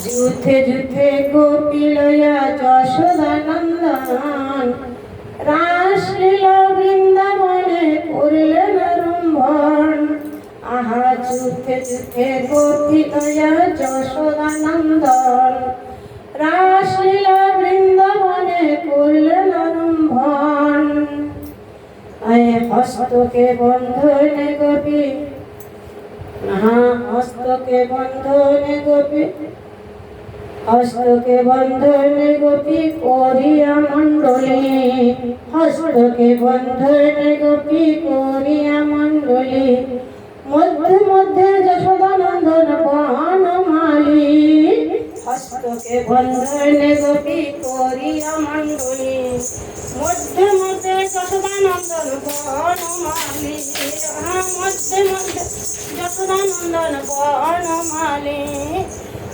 যুদ্ধে যুদ্ধে গোপী লয়া যশোদানন্দন, রাসলীলা বৃন্দাবনে করিলেন আরম্ভন। আহা যুদ্ধে যুদ্ধে গোপী লয়া যশোদানন্দন, রাসলীলা বৃন্দাবনে করিলেন আরম্ভন। হস্তকে বন্ধনে গোপী, হস্তকে বন্ধনে গোপী, হস্তকে বন্ধনে গোপী করিয়া মণ্ডলী, হস্তকে বন্ধনে গোপী করিয়া মণ্ডলী। মধ্যে মধ্যে যশোদানন্দন বনমালী, হস্তকে বন্ধনে গোপী করিয়া মণ্ডলী। মধ্যে মধ্যে যশোদানন্দন বনমালী, মধ্যে মধ্যে যশোদানন্দন বনমালী,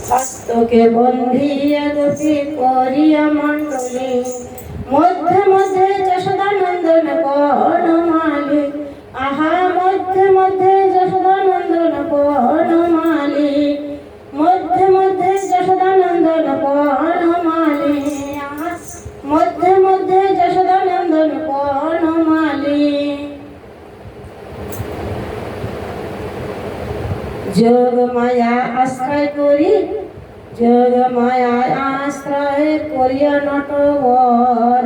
হস্তকে বন্ধিয়া গোপী করিয়া মণ্ডলী, মধ্যে মধ্যে যশোদানন্দন বনমালী, আহা মধ্যে মধ্যে যশোদানন্দন বনমালী, মধ্যে মধ্যে যশোদানন্দন বনমালী, আহা মধ্যে মধ্যে যশোদানন্দন বনমালী। যোগ মায়া আশ্রয় করি, যোগ মায়া আশ্রয় করিয়া নটবর,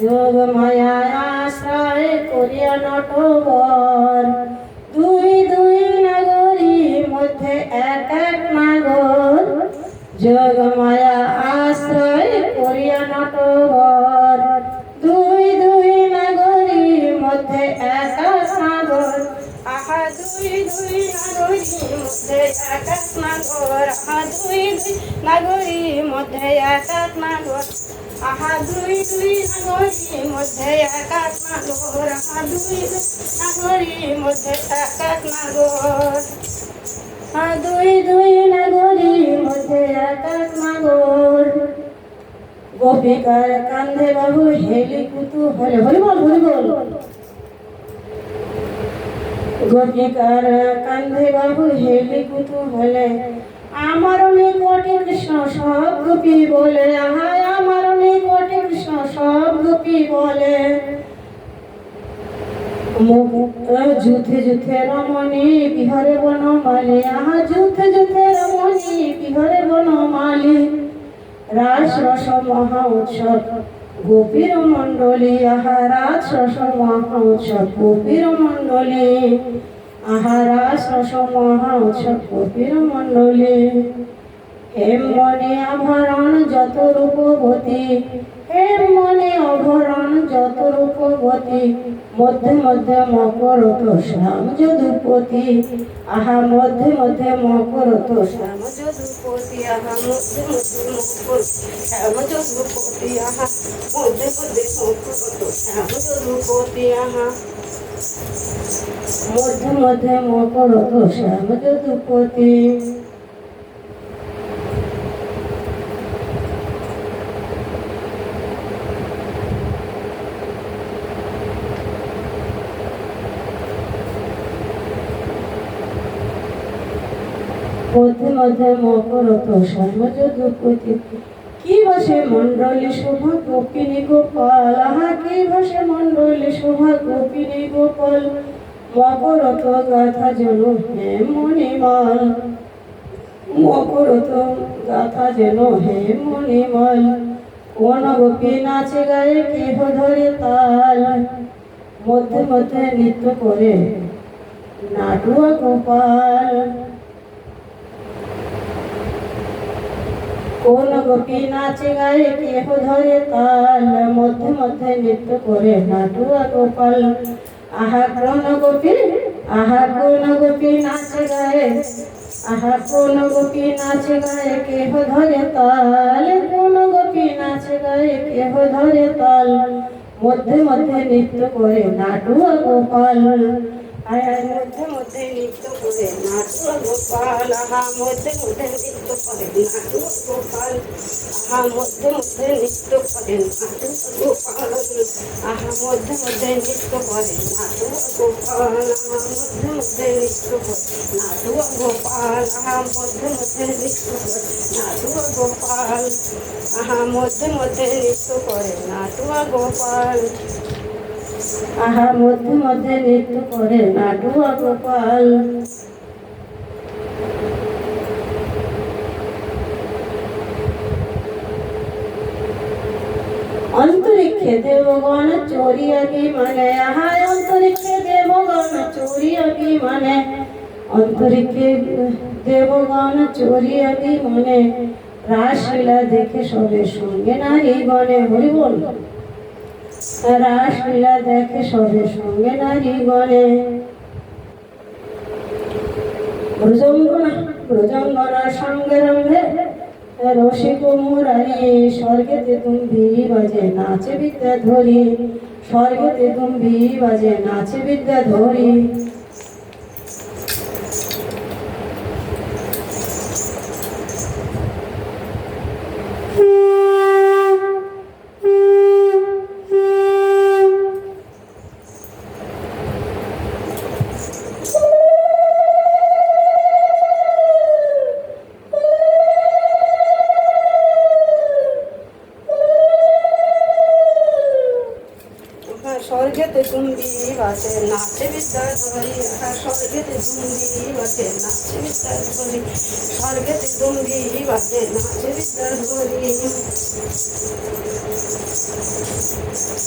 যোগ মায়া আশ্রয় করিয়া নটবর, দুই দুই নাগরী মধ্যে এক এক নাগর, যোগ মায়া আশ্রয় করিয়া নটবর, দুই দুই নাগরী মধ্যে এক এক নাগর, আহা দুই দুই নাগরী মধ্যে এক এক নাগর, আহা দুই দুই নাগরী মধ্যে এক এক নাগর, আহা দুই দুই নাগরী মধ্যে এক এক নাগর, আহা দুই দুই নাগরী মধ্যে এক এক নাগর, আহা দুই দুই নাগরী মধ্যে এক এক নাগর। গোপিকার কান্ধে বাহু হেলি কুতূহলে, হরি বল হরি বল। গোপিকার কান্ধে বাহু হেলি কুতূহলে, আমার নিকটে কৃষ্ণ সব গোপী বলে, আহা আমার নিকটে কৃষ্ণ সব গোপী বলে, যুথে যুথে রমণী বিহরে বনমালী, আহা যুথে যুথে রমণী বিহরে বনমালী, রাস রস মহা উৎসব গোপীর মণ্ডলী, আহা রাস রস মহা উৎসব গোপীর মণ্ডলী, আহা রাস রস মহা উৎসব গোপীর মণ্ডলী। হেম মনে আভরণ যত রূপবতী, হেম মনে আভরণ যত রূপবতী, মধ্যে মধ্যে মকরত শ্যাম যদুপতি, আহা মধ্যে মধ্যে মকরত শ্যাম যদুপতি, আহা মধ্যে মধ্যে মকর শ্যাম যদুপতি, আহা মধ্যে মধ্যে মকরত শ্যাম যদুপতি, আহা মধ্যে মধ্যে মকরত শ্যাম যদুপতি। মধ্যে মধ্যে মকরত শ্যাম যদুপতি, কি বসে মণ্ডলী শোভা গোপিনী গোপাল, আহা কি বসে মণ্ডলী শোভা গোপিনী গোপাল, মকরত গাথা যেন হেম মণিমাল, মকরত গাথা যেন হেম মণিমাল, কোন গোপী নাচে গায়ে কেহ ধরে তাল, মধ্যে মধ্যে নৃত্য করে নাটুয়া গোপাল, কোন গোপী নাচে গায়ে কেহ ধরে তাল, মধ্যে মধ্যে নৃত্য করে নাটুয়া গোপাল, আহা কোন গোপী, আহা কোন গোপী নাচে গায়ে, আহা কোন গোপী নাচে গায়ে কেহ ধরে তাল, কোন গোপী নাচে গায়ে কেহ ধরে তাল, মধ্যে মধ্যে নৃত্য করে নাটুয়া গোপাল, আহা মধ্যে মধ্যে নৃত্য করে নাটুয়া গোপাল, আহা মধ্যে মধ্যে নৃত্য করে নাটুয়া গোপাল, আহা মধ্যে মধ্যে নৃত্য করে নাটুয়া গোপাল, আহা মধ্যে মধ্যে নৃত্য করে নাটুয়া গোপাল, আহা মধ্যে মধ্যে নৃত্য করে নাটুয়া গোপাল, আহা মধ্যে মধ্যে নৃত্য করে নাটুয়া গোপাল, আহা মধ্যে মধ্যে নৃত্য করে নাটুয়া গোপাল, আহা মধ্যে মধ্যে নৃত্য করে নাটুয়া গোপাল। অন্তরিক্ষে দেবগণ চড়িয়া বিমানে, আহা অন্তরিক্ষে দেবগণ চড়িয়া বিমানে, অন্তরিক্ষে দেবগণ চড়িয়া বিমানে, রাসলীলা দেখে সবে সঙ্গে নারী গণে, হরি বল। রাসলীলা দেখে সবে সঙ্গে নারী গণে, ব্রজঙ্গনা সঙ্গে রঙ্গে রসিক মুরারি, স্বর্গেতে তুমি বাজে নাচে বিদ্যা ধরি, স্বর্গেতে দুম্বি বাজে নাচে বিদ্যাধরী। স্বর্গেতে দুম্বি বাজে নাচে বিদ্যাধরী। স্বর্গেতে দুম্বি বাজে নাচে বিদ্যাধরী। স্বর্গেতে দুম্বি বাজে নাচে বিদ্যাধরী।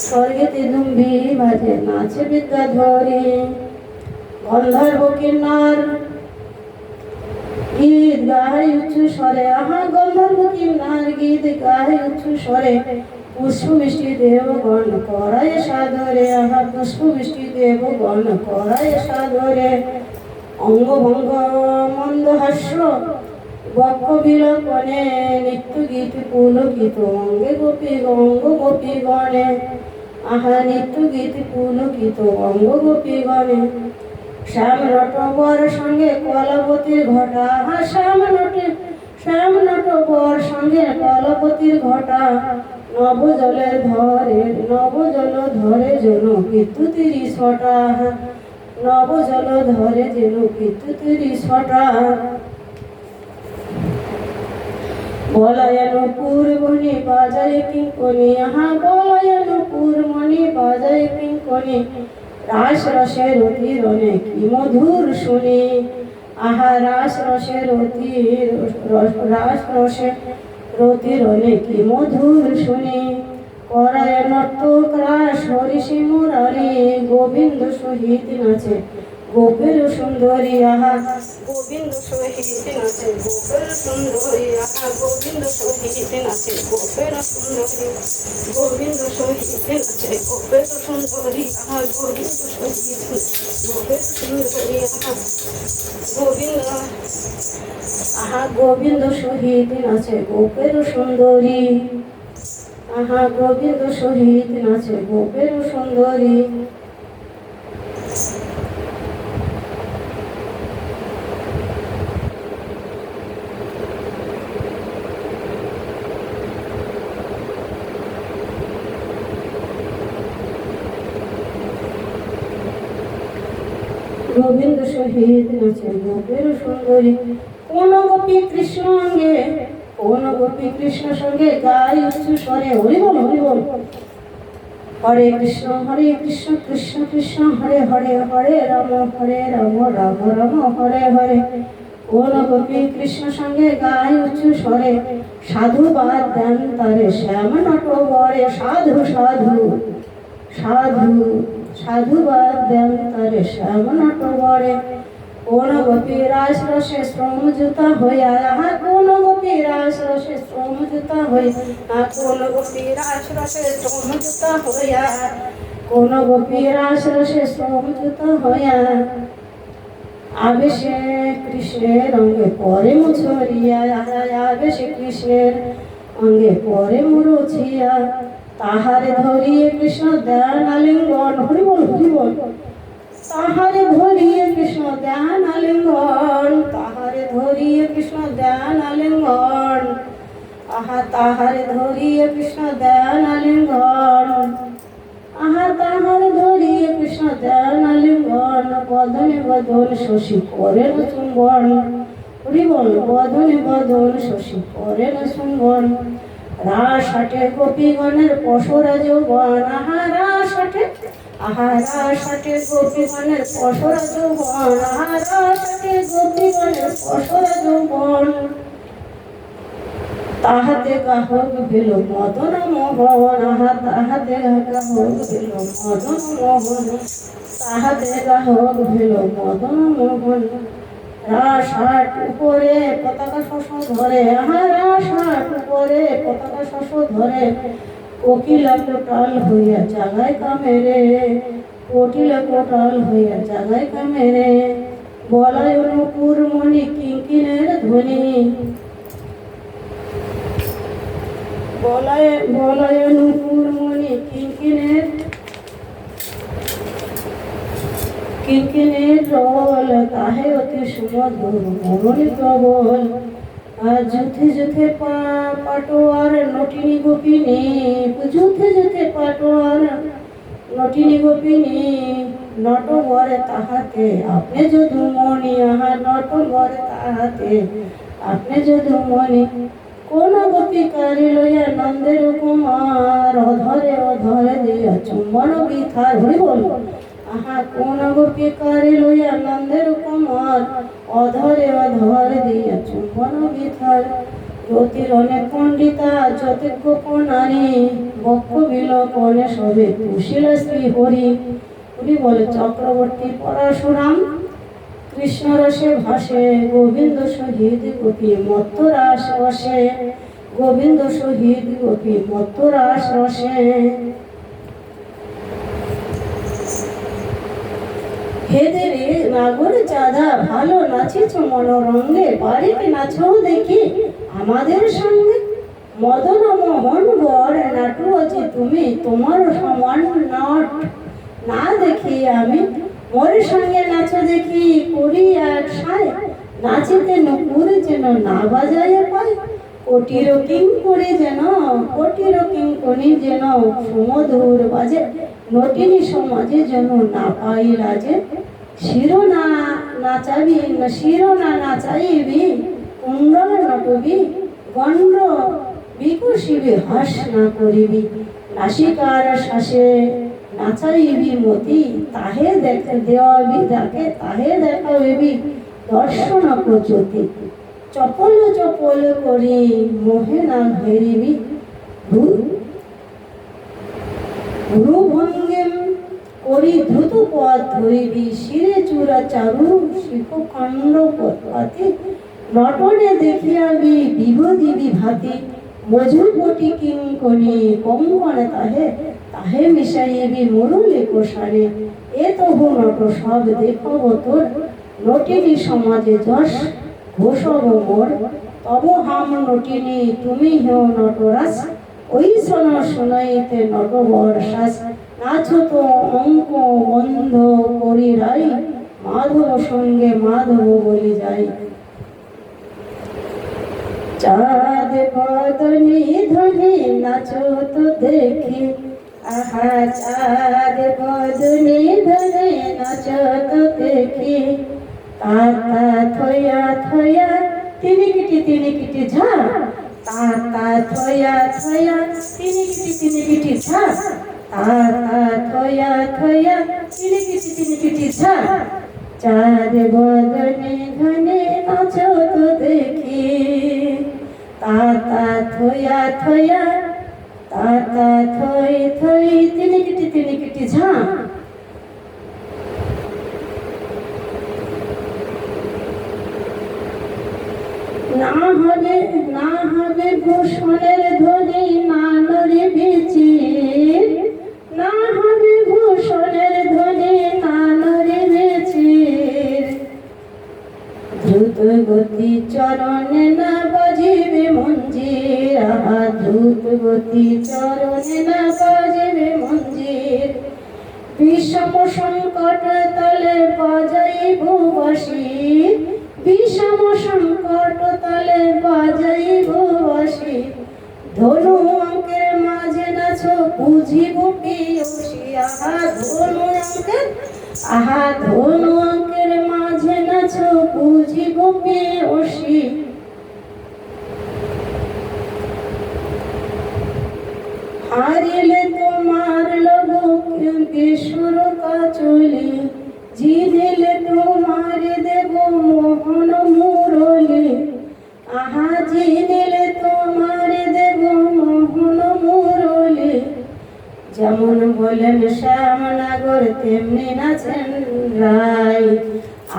স্বর্গেতে দুম্বি বাজে নাচে বিদ্যাধরী। গন্ধর্ব কিন্নর গীত গায় উচ্চ স্বরে। গন্ধর্ব কিন্নর গীত গায় উচ্চ স্বরে। পুষ্প মিষ্টি দেবগণ করায় সাদরে। পুষ্প মিষ্টি দেবগণ করায় সাদরে। অঙ্গভঙ্গ মন্দহাস্য বক্ষ বিলোপনে। নিত্য গীত পুলকিত অঙ্গে গোপীগণে। নিত্য গীত পুলকিত অঙ্গ গোপীগণে। শ্যাম নটবর সঙ্গে কলাবতীর ঘটা। শ্যাম নটবর সঙ্গে কলাবতীর ঘটা। নবজল ধরে যেন বিদ্যুতের ছটা। নবজল ধরে যেন বিদ্যুতের ছটা। বলয়ানুপুর মণি বাজায় কিঙ্কণি। বলয়ানুপুর মণি বাজায় কিঙ্কণি। রাস রসের অতিরণে কি মধুর শুনি। রাস রসের রতিরণে কি মধুর শুনি। করায় নর্তক রাস হরিষি মুরারি। গোবিন্দ সহিত নাচে গোপের সুন্দরী। গোবিন্দ সহিত নাচে গোপের সুন্দরী। গোবিন্দ সহিত নাচে গোপের সুন্দরী। গোবিন্দ সহিত নাচে গোপের সুন্দরী। গোবিন্দ সহিত গোপের সুন্দরী। গোবিন্দ সহিত নাচে গোপের সুন্দরী। গোবিন্দ সহিত নাচে গোপের সুন্দরী। গোবিন্দ সহিত নাচে গোপের সুন্দরী। কোন গোপী কৃষ্ণ অঙ্গে কোন গোপী কৃষ্ণ সঙ্গে গায় উচ্চ স্বরে। হরি বল হরি বল। হরে কৃষ্ণ কৃষ্ণ কৃষ্ণ হরে হরে। হরে রাম রাম রাম হরে হরে। কোন গোপী কৃষ্ণ সঙ্গে গায় উচ্চ স্বরে। সাধুবাদ দেন তারে শ্যাম নটবরে। সাধুবাদ দেন তারে শ্যাম নটবরে। কোন গোপী রাস রসে শ্রমযুতা হইয়া। কোন গোপী রাস রসে শ্রমযুতা হইয়া। কোন গোপী রাস রসে শ্রমযুতা হইয়া। কোন গোপী রাস রসে শ্রমযুতা হইয়া। আবেশে কৃষ্ণের অঙ্গে পরে মুছরিয়া। আবেশে কৃষ্ণের অঙ্গে পরে মুরছিয়া। তাহারে ধরিয়ে কৃষ্ণ দেন আলিঙ্গন। হরি বল হরি বল। তাহারে ধরিয়ে কৃষ্ণ দেন আলিঙ্গন। তাহারে ধরিয়ে কৃষ্ণ দেন আলিঙ্গন। তাহারে ধরিয়ে কৃষ্ণ দেন আলিঙ্গন। তাহারে ধরিয়ে কৃষ্ণ দেন আলিঙ্গন। বদনে বদন শশী করেন চুম্বন। হরি বল। বদনে বদন শশী করেন চুম্বন। রাস হাটে গোপীগণের পশরা যৌবন। রাস হাটে গোপীগণের পশরা যৌবন। রাস হাটে গোপীগণের পশরা যৌবন। তাহাতে গাহক ভেল মদন মোহন। তাহাতে গাহক ভেল মদন মোহন। তাহাতে গাহক ভেল মদন মোহন। রাস হাট উপরে পতাকা শস্য ধরে। রাস হাট উপরে পতাকা শস্য ধরে। কোকিলা কোটাল হইয়া জাগায় কামেরে। কোকিলা কোটাল হইয়া জাগায় কামেরে। বলায় অনুপুর মণি কিঙ্কিণের ধ্বনি। বলায় অনুপুর মণি কিঙ্কিণের কিরকিনের রোল তাহে অতি সুমধুর মরণি প্রবল। আর যুথে যুথে পাটোয়ার নটিনী গোপিনী, যুথে যুথে পাটোয়ার নটিনী গোপিনী, নটবর তাহাতে আপনি যদুমণি, আহার নটবর তাহাতে আপনি যদুমণি। কোন গোপিকারে লইয়া নন্দের কুমার, অধরে অধরে দিয়া চুম্বন বিথার। হরি বল। আহা কোন গোপিকারে লইয়া নন্দের কুমার, অধরে অধরে দিয়া চুম্বন বিথার। জ্যোতিরণে পণ্ডিতা যতজ্ঞ নারী, বক্ষ বিলোপনে সবে তুষিল শ্রী হরি। হরি বলে। চক্রবর্তী পরশুরাম কৃষ্ণ রসে ভাসে, গোবিন্দ সহিত গোপী মত্ত রাস রসে, গোবিন্দ সহিত গোপী মত্ত রাস রসে। হে দেবী নাগর চাঁদা ভালো নাচিছ মনোরঙ্গে, পারে কি নাচো দেখি আমাদের সঙ্গে। মদন মোহন বর নাটু আছি তুমি, তোমার সমান নট না দেখি আমি। মোর সঙ্গে নাচো দেখি করি এক সায়, নাচিতে নুপুর যেন না বাজায় পায়। কোটির কিং করে যেন, কোটির কিং করি যেন সুমধুর বাজে, নটিনী সমাজে যেন না পাই রাজে। শিরো না নাচাবি, শিরো না নাচাইবি, কুণ্ডল নটবি, গণ্ড বিকশিবি, হাস না করিবি। নাসিকার শ্বাসে নাচাইবি মতি, তাহে দেওয়াবি যাকে তাহে দেখাবি দর্শন প্রজ্যোতি। চপল চপল করি মোহে না হেরিবি, ভ্রুভঙ্গিম করি দ্রুত পথ ধরিবি। শিরে চূড়া চারু শিখ খণ্ড পথপাতি, নটনে দেখিয়াবি বিভদিবি ভাতি। মজুপটি কিঙ্কনি কঙ্কণ তাহে তাহে মিশাইবি মুরলি কোষারে। এ তবু নট সব দেখব তোর, নটিনী সমাজে যশ ঘোষব মোর। তব হাম নটিনী তুমি হেও নটরাস, ওই শোন শুনাইতে নটবর শ্বাস। নাচো তো অঙ্ক বন্ধ করি রাই, মাধব সঙ্গে মাধব বলি যাই। চাঁদ বদনি ধনি নাচো তো দেখি, আহা চাঁদ বদনি ধনি নাচো তো দেখি। তাতা থয়া থয়া তিনিকিটি ঝা, তাতা থয়া থয়া তিনিকিটি ঝা, তাতা থয়া থয়া তিনিকিটি ঝা। চাঁদ বদনি ধনি নাচো তো দেখি, তাতা থয়া থয়া, তাতা থই থই তিনিকিটি ঝা। না হবে ভূষণের ধ্বনি না নড়ে বেচির, না হবে ভূষণের ধ্বনি না নড়ে বেচির। দ্রুত গতি চরণে না বাজিবে মঞ্জির, আহা দ্রুত গতি চরণে না বাজিবে মঞ্জির। বিষম সংকট তলে বাজাইব বাঁশি, বিষম সংকট তলে বাজাইব বাঁশি। ধনু অঙ্কের মাঝে নাচো বুঝিব পিয়সী, আহা ধনু অঙ্কের, আহা ধনু অঙ্কের মাঝে নাচো বুঝিব পিয়সী। হারিলে তোমার লব কিশোর কাচলি, জিনিলে তোমার দেব মোহন মুরলি, আহা জিনিলে তোমার দেব মোহন মুরলি। যেমন বলেন শ্যামনগর তেমনি নাচেন রায়,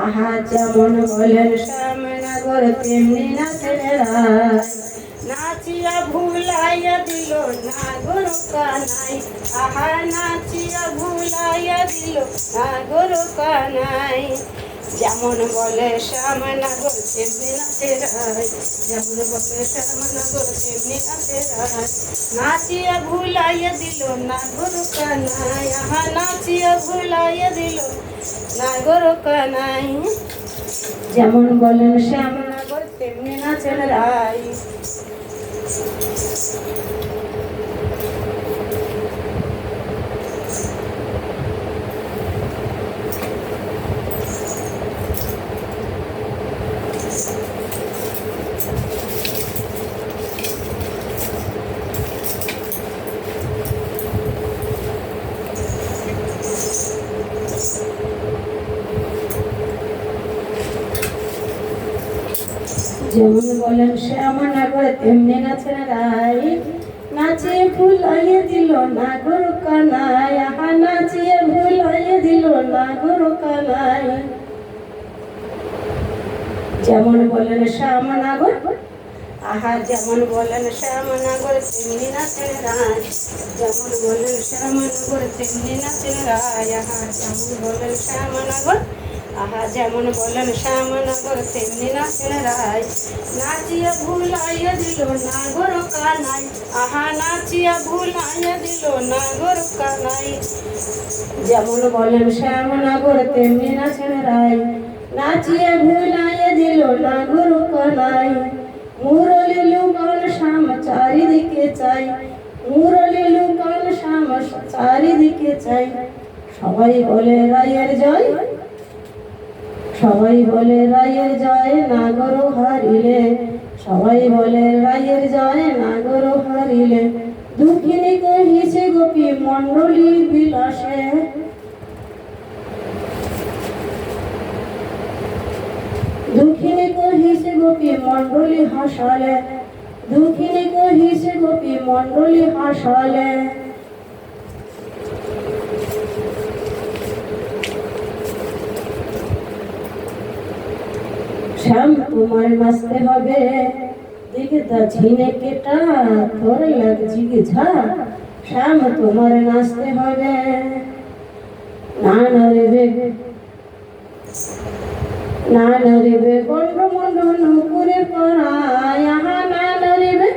আহা যেমন বলেন শ্যামনগর তেমনি নাচেন রায়। নাচিয়া ভুলাইয়া দিল নাগর কানাই, আহা নাচিয়া ভুলাইয়া দিল নাগর কানাই। যেমন বলে শ্যামনগর তেমনি নাচে রায়, যেমন বলে শ্যামনগর তেমনি নাচে রায়। নাচিয়া ভুলাইয়া দিল নাগর কানাই, আহা নাচিয়া ভুলাইয়া দিল নাগর কানাই। যেমন বলেন শ্যামনগর তেমনি নাচেন রায়। যেমন বলেন শ্যামনগর তেমনি নাচেন রায়, নাচিয়ে ভুলাইয়ে দিল নাগর কানাই, আহা নাচিয়ে ভুলাইয়ে দিল নাগর কানাই। যেমন বলেন শ্যামনগর, আহা যেমন বলেন শ্যামনগর তেমনি নাচেন রায়, যেমন বলেন শ্যামনগর তেমনি নাচেন রায়। আহা যেমন বলেন শ্যামনগর, আহা যেমন বলেন শ্যামনগর তেমনি নাচেন রায়। নাচিয়া ভুলাইয়া দিল নাগর কানাই, আহা নাচিয়া ভুলাইয়া দিল নাগর কানাই। যেমন বলেন শ্যামনগর তেমনি নাচেন রায়, নাচিয়া ভুলাইয়া দিল নাগর কানাই। মুরলি লুকান শ্যাম চারিদিকে চাই, মুরলি লুকান শ্যাম চারিদিকে চাই। সবাই বলে রায়ের জয়, সবাই বলে রায়ের জয় নাগর হারিলে, সবাই বলে রায়ের জয় নাগর হারিলে। দুঃখিনী কহিছে গোপী মণ্ডলীর বিলাসে, দুঃখিনী কহিছে গোপী মণ্ডলী হাসালে, দুঃখিনী কহিছে গোপী মণ্ডলী হাসালে। শ্যাম তোমার নাচতে হবে দিকে ঝিনে কেটা তোর লাগছি ঝা, শ্যাম তোমার নাচতে হবে। না নড়িবে না নড়িবে গন্ড মন্ড নুপুরে পড়ায়, আহা না নড়িবে।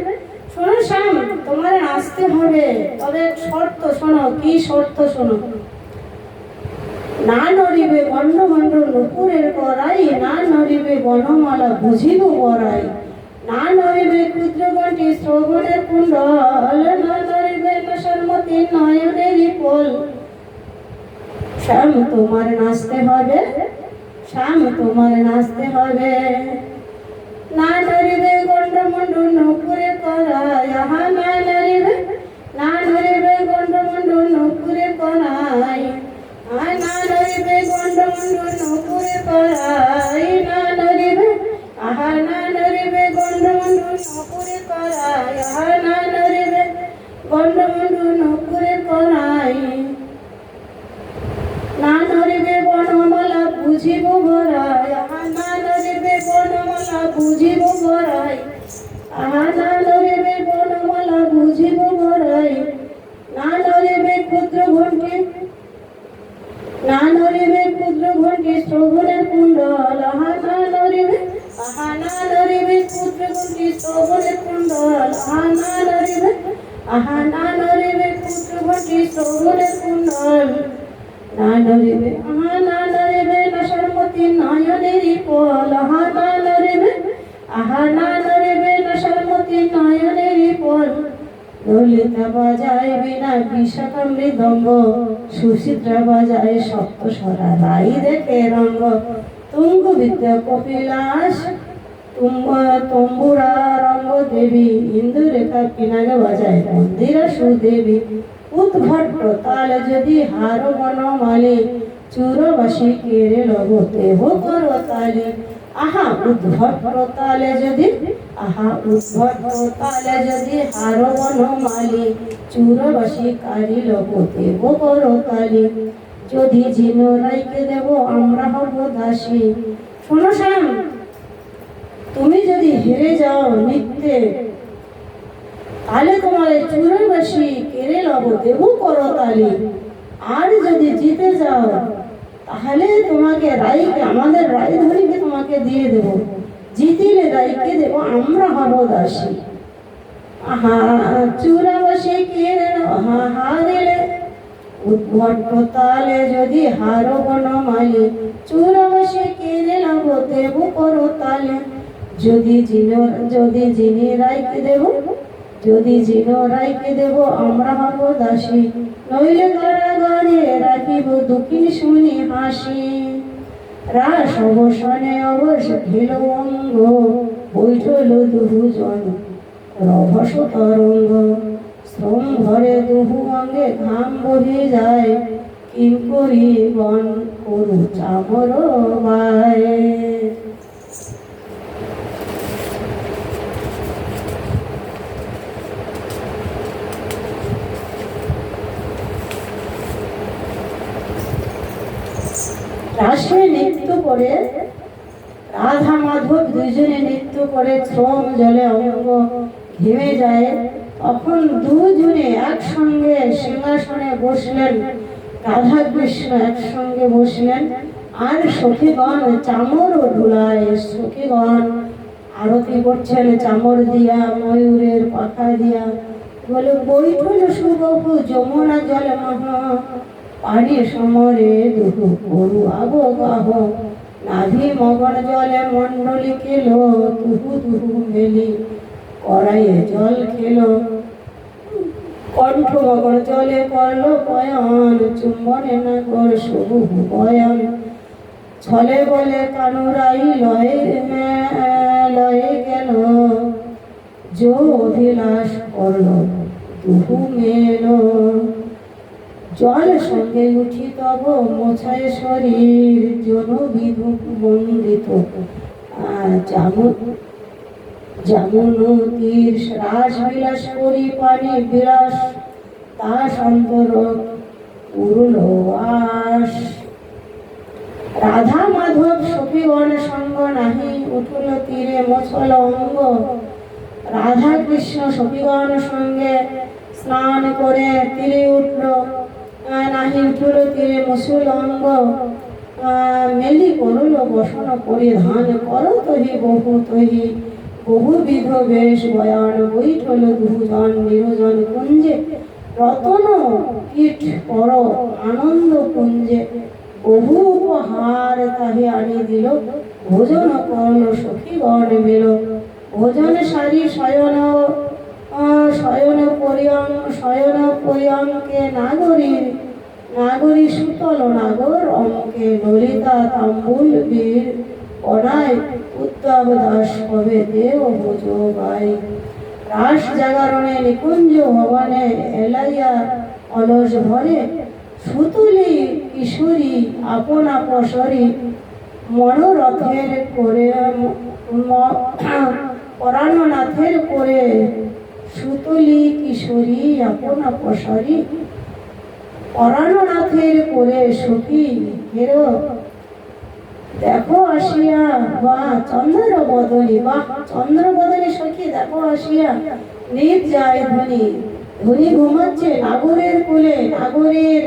শোনো শ্যাম তোমার নাচতে হবে, তবে শর্ত শোনো। কি শর্ত শোনো? না নড়িবে গন্ড মন্ড নুপুরের পরাই, না নড়িবে বনমালা বুঝিব বরাই, না নড়িবে ক্ষুদ্রগণ্ঠি শ্রবণের কুণ্ডল, না নড়িবে নশরমতি নয়নেরই পোল। শ্যাম তোমার নাচতে হবে, শ্যাম তোমার নাচতে হবে। না নড়িবে গন্ড মন্ড নুপুরে পরাই, আহা না নড়িবে, না নড়িবে গন্ড মন্ড নুপুরে পরাই, আহা না নড়িবে গন্ড মন্ড নুপুরে পরাই, না নড়িবে, আহা না নড়িবে গন্ড মন্ড নুপুরে পরাই, আহা না নড়িবে গন্ড মন্ড নুপুরে পরাই। না নড়িবে বনমালা বুঝিব বরাই, আহা না নড়িবে বনমালা বুঝিব বরাই, আহা না নড়িবে বনমালা বুঝিব বরাই। না নড়িবে ক্ষুদ্র ঘণ্টি, না নড়িবে ক্ষুদ্র ঘণ্টি শ্রবণের কুণ্ডল, আহা না নড়িবে, আহা না নড়িবে ক্ষুদ্র ঘণ্টি শ্রবণের কুণ্ডল, আহা না নড়িবে, আহা না নড়িবে ক্ষুদ্র ঘণ্টি শ্রবণের কুণ্ডল। না নড়িবে, আহা না নড়িবে নশরমতি নয়নেরই পোল, আহা না নড়িবে, আহা না নড়িবে নশরমতি নয়নেরই পোল। ললিতা বাজায় বীণা বিশাখা মৃদঙ্গ, সুচিত্রা বাজায় সপ্তস্বরা রাই দেখে রঙ্গ। তুঙ্গ বিদ্যা কপিলাস তম্বুরা রঙ্গ দেবী, ইন্দুরেখা পিনাক বাজায় মন্দিরা সুদেবী। উদ্ভট্ট তাল যদি হার বনমালী, চুরবাসী কেড়ে লগতে হো করতালি। আহা উদ্ভট্ট তালে যদি, আহা উদ্ভট্ট তালে যদি হার বনমালী, চুরবাসী কারি লগতে হো করতালি। যদি ঝিন রাইকে দেব আমরা হব দাসী। শোনো শ্যাম, তুমি যদি হেরে যাও নৃত্যে, তাহলে তোমার চুরবাসী কেড়ে লব দেব করতালি। আর যদি জিতে যাও, তাহলে তোমাকে রাইকে, আমাদের রায়ধনীকে তোমাকে দিয়ে দেব, জিতিলে রাইকে দেব, আমরা হব দাসী। চূড়াবাসী কে হারিলে উদ্ভট তালে যদি হারো বনমালী, চূড়াবাসী কে লাভ দেব করো তালে। যদি যিনি রাইকে দেব, যদি জিন রাইকে দেব, আমরা হব দাসী। নইলে কারাগারে রাখিব দুঃখিন শুনি হাসি। রাস অবসানে অবশ্য ঢিল অঙ্গ, বৈঠল দুজন রভস তরঙ্গ। শ্রম ভরে দুহু অঙ্গে ঘাম বহি যায়, কিন করি বন করু চামর বায়। রাসে নৃত্য করে রাধা মাধব দুজনে নৃত্য করে, শ্রম জলে অঙ্গ ঘেমে যায়। তখন দুজনে একসঙ্গে সিংহাসনে বসলেন, রাধা কৃষ্ণ একসঙ্গে বসলেন, আর সখীগণ চামর ঢুলায়। সখীগণ আরতি করছেন চামর দিয়া, ময়ূরের পাখা দিয়া। বলে বৈঠল সুবহু যমুনা জল মহা, পানি সমরে দুহু করু আবগাহ। নাভি মগন জলে মণ্ডলী খেলো, দুহু দুহু মেলি কড়াইয়ে জল খেলো। কণ্ঠ মগন জলে করলো পয়ন, চুম্বনে নাগর সবু বয়ন। ছলে বলে কানুরাই লয়ে গেল, যো অভিলাষ করলো দুহু মেলো। জল সঙ্গে উঠি তব মোছায় শরীর, জনবিধু বন্দিত জামুনতীর। রাস বিলাস করি পানি বিলাস, তা সন্তর উড়ল আস। রাধা মাধব সখীগণ সঙ্গ নাহি, উঠল তীরে মছল অঙ্গ। রাধা কৃষ্ণ সখীগণ সঙ্গে স্নান করে তীরে উঠল, নাহি উঠল তীরে মসুল অঙ্গ। মেলি করল বসন পরিধান, করো তহি বহু তহি বহুবিধ বেশ বয়ান। বৈঠল দুজন নিরজন কুঞ্জে, রতন কীট পর আনন্দ কুঞ্জে। বহু উপহার তাহে আনি দিল, ভোজন করল সখীগণ মিল। ভোজন সারি শয়ন পরিয়ঙ্কে নাগরী সুতল নাগর অঙ্কে। ললিতা তাম্বুল বীর অনায়, উত্তব দাস কবে দেব ভোজ গাই। রাস জাগরণে নিকুঞ্জ ভবনে, এলাইয়া অলস ভরে সুতুলি কিশোরী আপনা প্রসরি। মনোরথের করে পরাণনাথের করে, সুতুলি কিশোরী আপনা প্রসরি। পরাণনাথের করে সখী হেরো দেখো আসিয়া, বা চন্দ্র বদনী, বা চন্দ্র বদনী সখী দেখো আসিয়া। নিজ যায় ধ্বনি, ধ্বনি ঘুমাচ্ছে নাগরের কোলে। নাগরের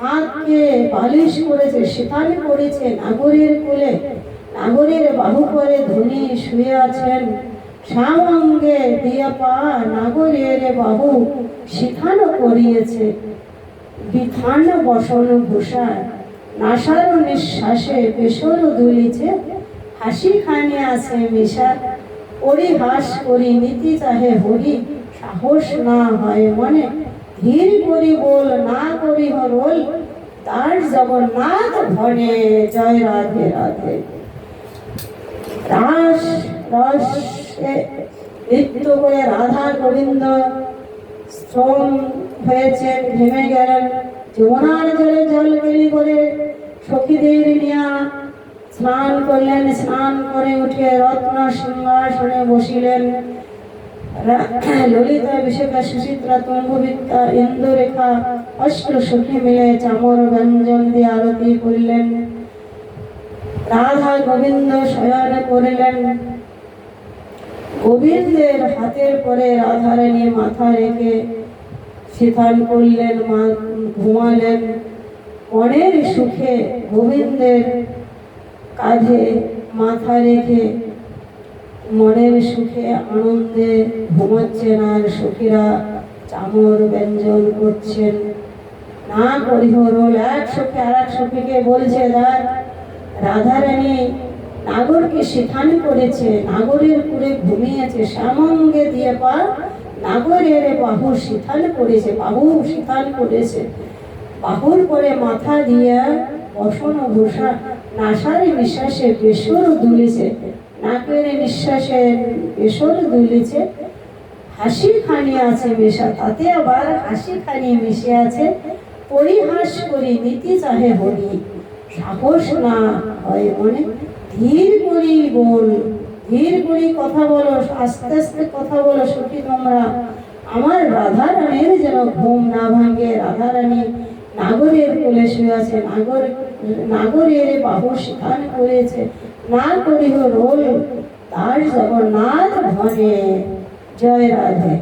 হাতকে বালিশ করেছে, সেখানে করেছে নাগরের কোলে। নাগরের বাহু করে ধ্বনি শুয়ে আছেন, শ্যামঙ্গে দিয়া পা নাগরের বাহু শিখানো করিয়েছে। বিধান বসন ভূষায়, নাসার নিঃশ্বাসে বেসর দুলিছে। হাসি খানে আছে মিশা, পরিহাস করি নীতি চাহে হরি। সাহস না হয় মনে, ধীর করি বল না করি হরোল। তার জগন্নাথ ভনে, জয় রাধে রাধে। রাস রসে নৃত্য করে রাধা গোবিন্দ শ্রম হয়েছেন, ঘেমে গেলেন। যমুনার জলে জল কেলি করে সখীদের নিয়া স্নান করলেন। স্নান করে উঠে রত্ন সিংহাসনে বসিলেন। ললিতা বিশাখা সুচিত্রা তুঙ্গবিদ্যা ইন্দুরেখা অষ্ট সখী মিলে চামর ব্যঞ্জন দিয়ে আরতি করলেন। রাধা গোবিন্দ শয়ন করিলেন। গোবিন্দের হাতের পরে রাধারানী মাথা রেখে সিথান করলেন, ঘুমালেন। মনের সুখে গোবিন্দের কাঁধে মাথা রেখে মনের সুখে আনন্দে ঘুমাচ্ছেন আর সখীরা চামর ব্যঞ্জন করছেন। না করিহ রোল এক সখী আর এক সখীকে বলছে, দেখ রাধারানী নাগরকে শিখানি করেছে, নাগরের পুরে ঘুমিয়েছে, শ্যামঙ্গে দিয়ে পা নাগরের বাহু শিথান করেছে, বাহু শিথান করেছে, বাহুর পরে মাথা দিয়ে বসন ভূষা নাসারে নিঃশ্বাসে বেসর দুলেছে, নাকের নিঃশ্বাসে বেসর দুলেছে, হাসি খানি আছে মেশা, তাতে আবার হাসি খানি মিশে আছে, পরিহাস করি নীতি চাহে হরি, সাহস না হয় মনে, ধীর করি বল, ধীর করি কথা বলো, আস্তে আস্তে কথা বলো সখী তোমরা, আমার রাধারানীর যেন ঘুম না ভাঙে। রাধারানী নাগরের কোলে শুয়ে আছে, নাগরের বাহু শিখান করেছে, না করিহ রোল তার জগন্নাথ ধনে। জয় Radhe.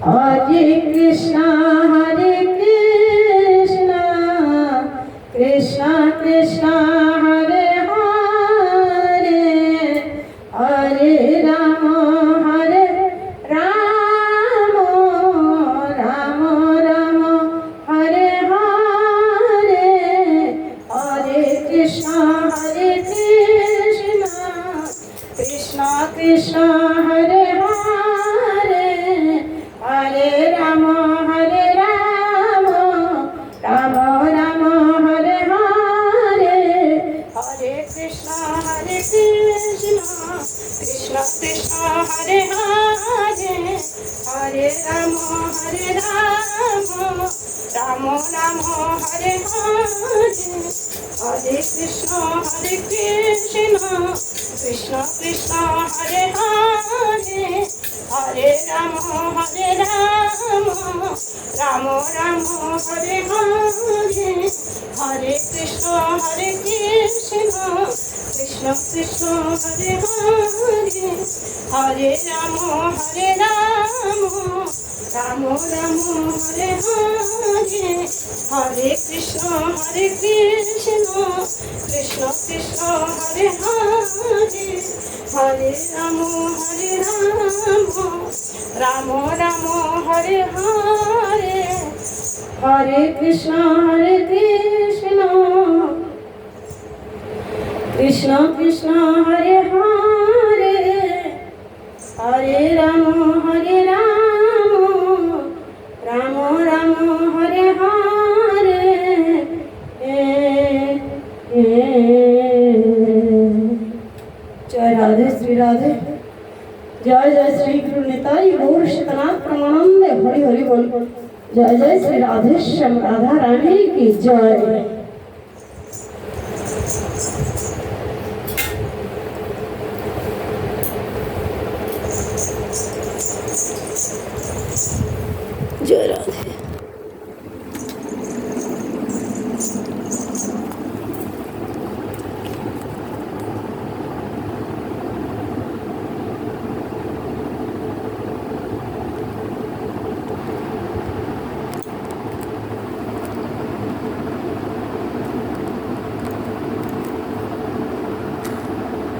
Hare Krishna, Hare Krishna, Krishna Krishna, Hare Hare, Hare Rama, Hare Rama, Ram Ram, Hare Hare, Hare Krishna, Hare Krishna, Krishna Krishna, Hare Hare, Hare Rama, Hare Rama, Ram Ram, Hare Hare, Hare Krishna, Hare Krishna, Krishna Krishna, Hare Hare, Hare Rama, Hare Rama, Ram Ram, Hare Hare, Hare Krishna, Hare Krishna, Krishna Krishna, Hare Hare, Hare Rama, Hare Rama, Ram Ram, Hare Hare, Hare Krishna, Hare Krishna, Krishna Krishna, Hare Hare, Hare Rama, Hare Rama, Rama Rama, Hare Hare, Hare Krishna, Hare Krishna, Krishna Krishna, Hare Hare, Hare Rama, Hare Rama, Rama Rama, Hare Hare, Hare Krishna, Hare Krishna, Krishna Krishna Hare Hare Hare Ram Ram Ram Hare Hare Hare Krishna Krishna Krishna Hare Hare Hare Ram Ram Ram Hare Hare Hare Krishna Krishna Krishna Hare Hare Hare Ram Ram Ram Hare Hare Hare Krishna Krishna Krishna Hare Hare Hare Ram Ram Ram Hare Hare Hare Krishna Krishna Krishna Hare Hare Hare Ram Ram Ram Hare Hare জয় রাধে শ্রী রাধে জয় জয় শ্রী গুরু নিতাই গৌর শতনাথ প্রমানন্দে হরি হরি বল জয় জয় শ্রী राधेश्याम राधा रानी की जय।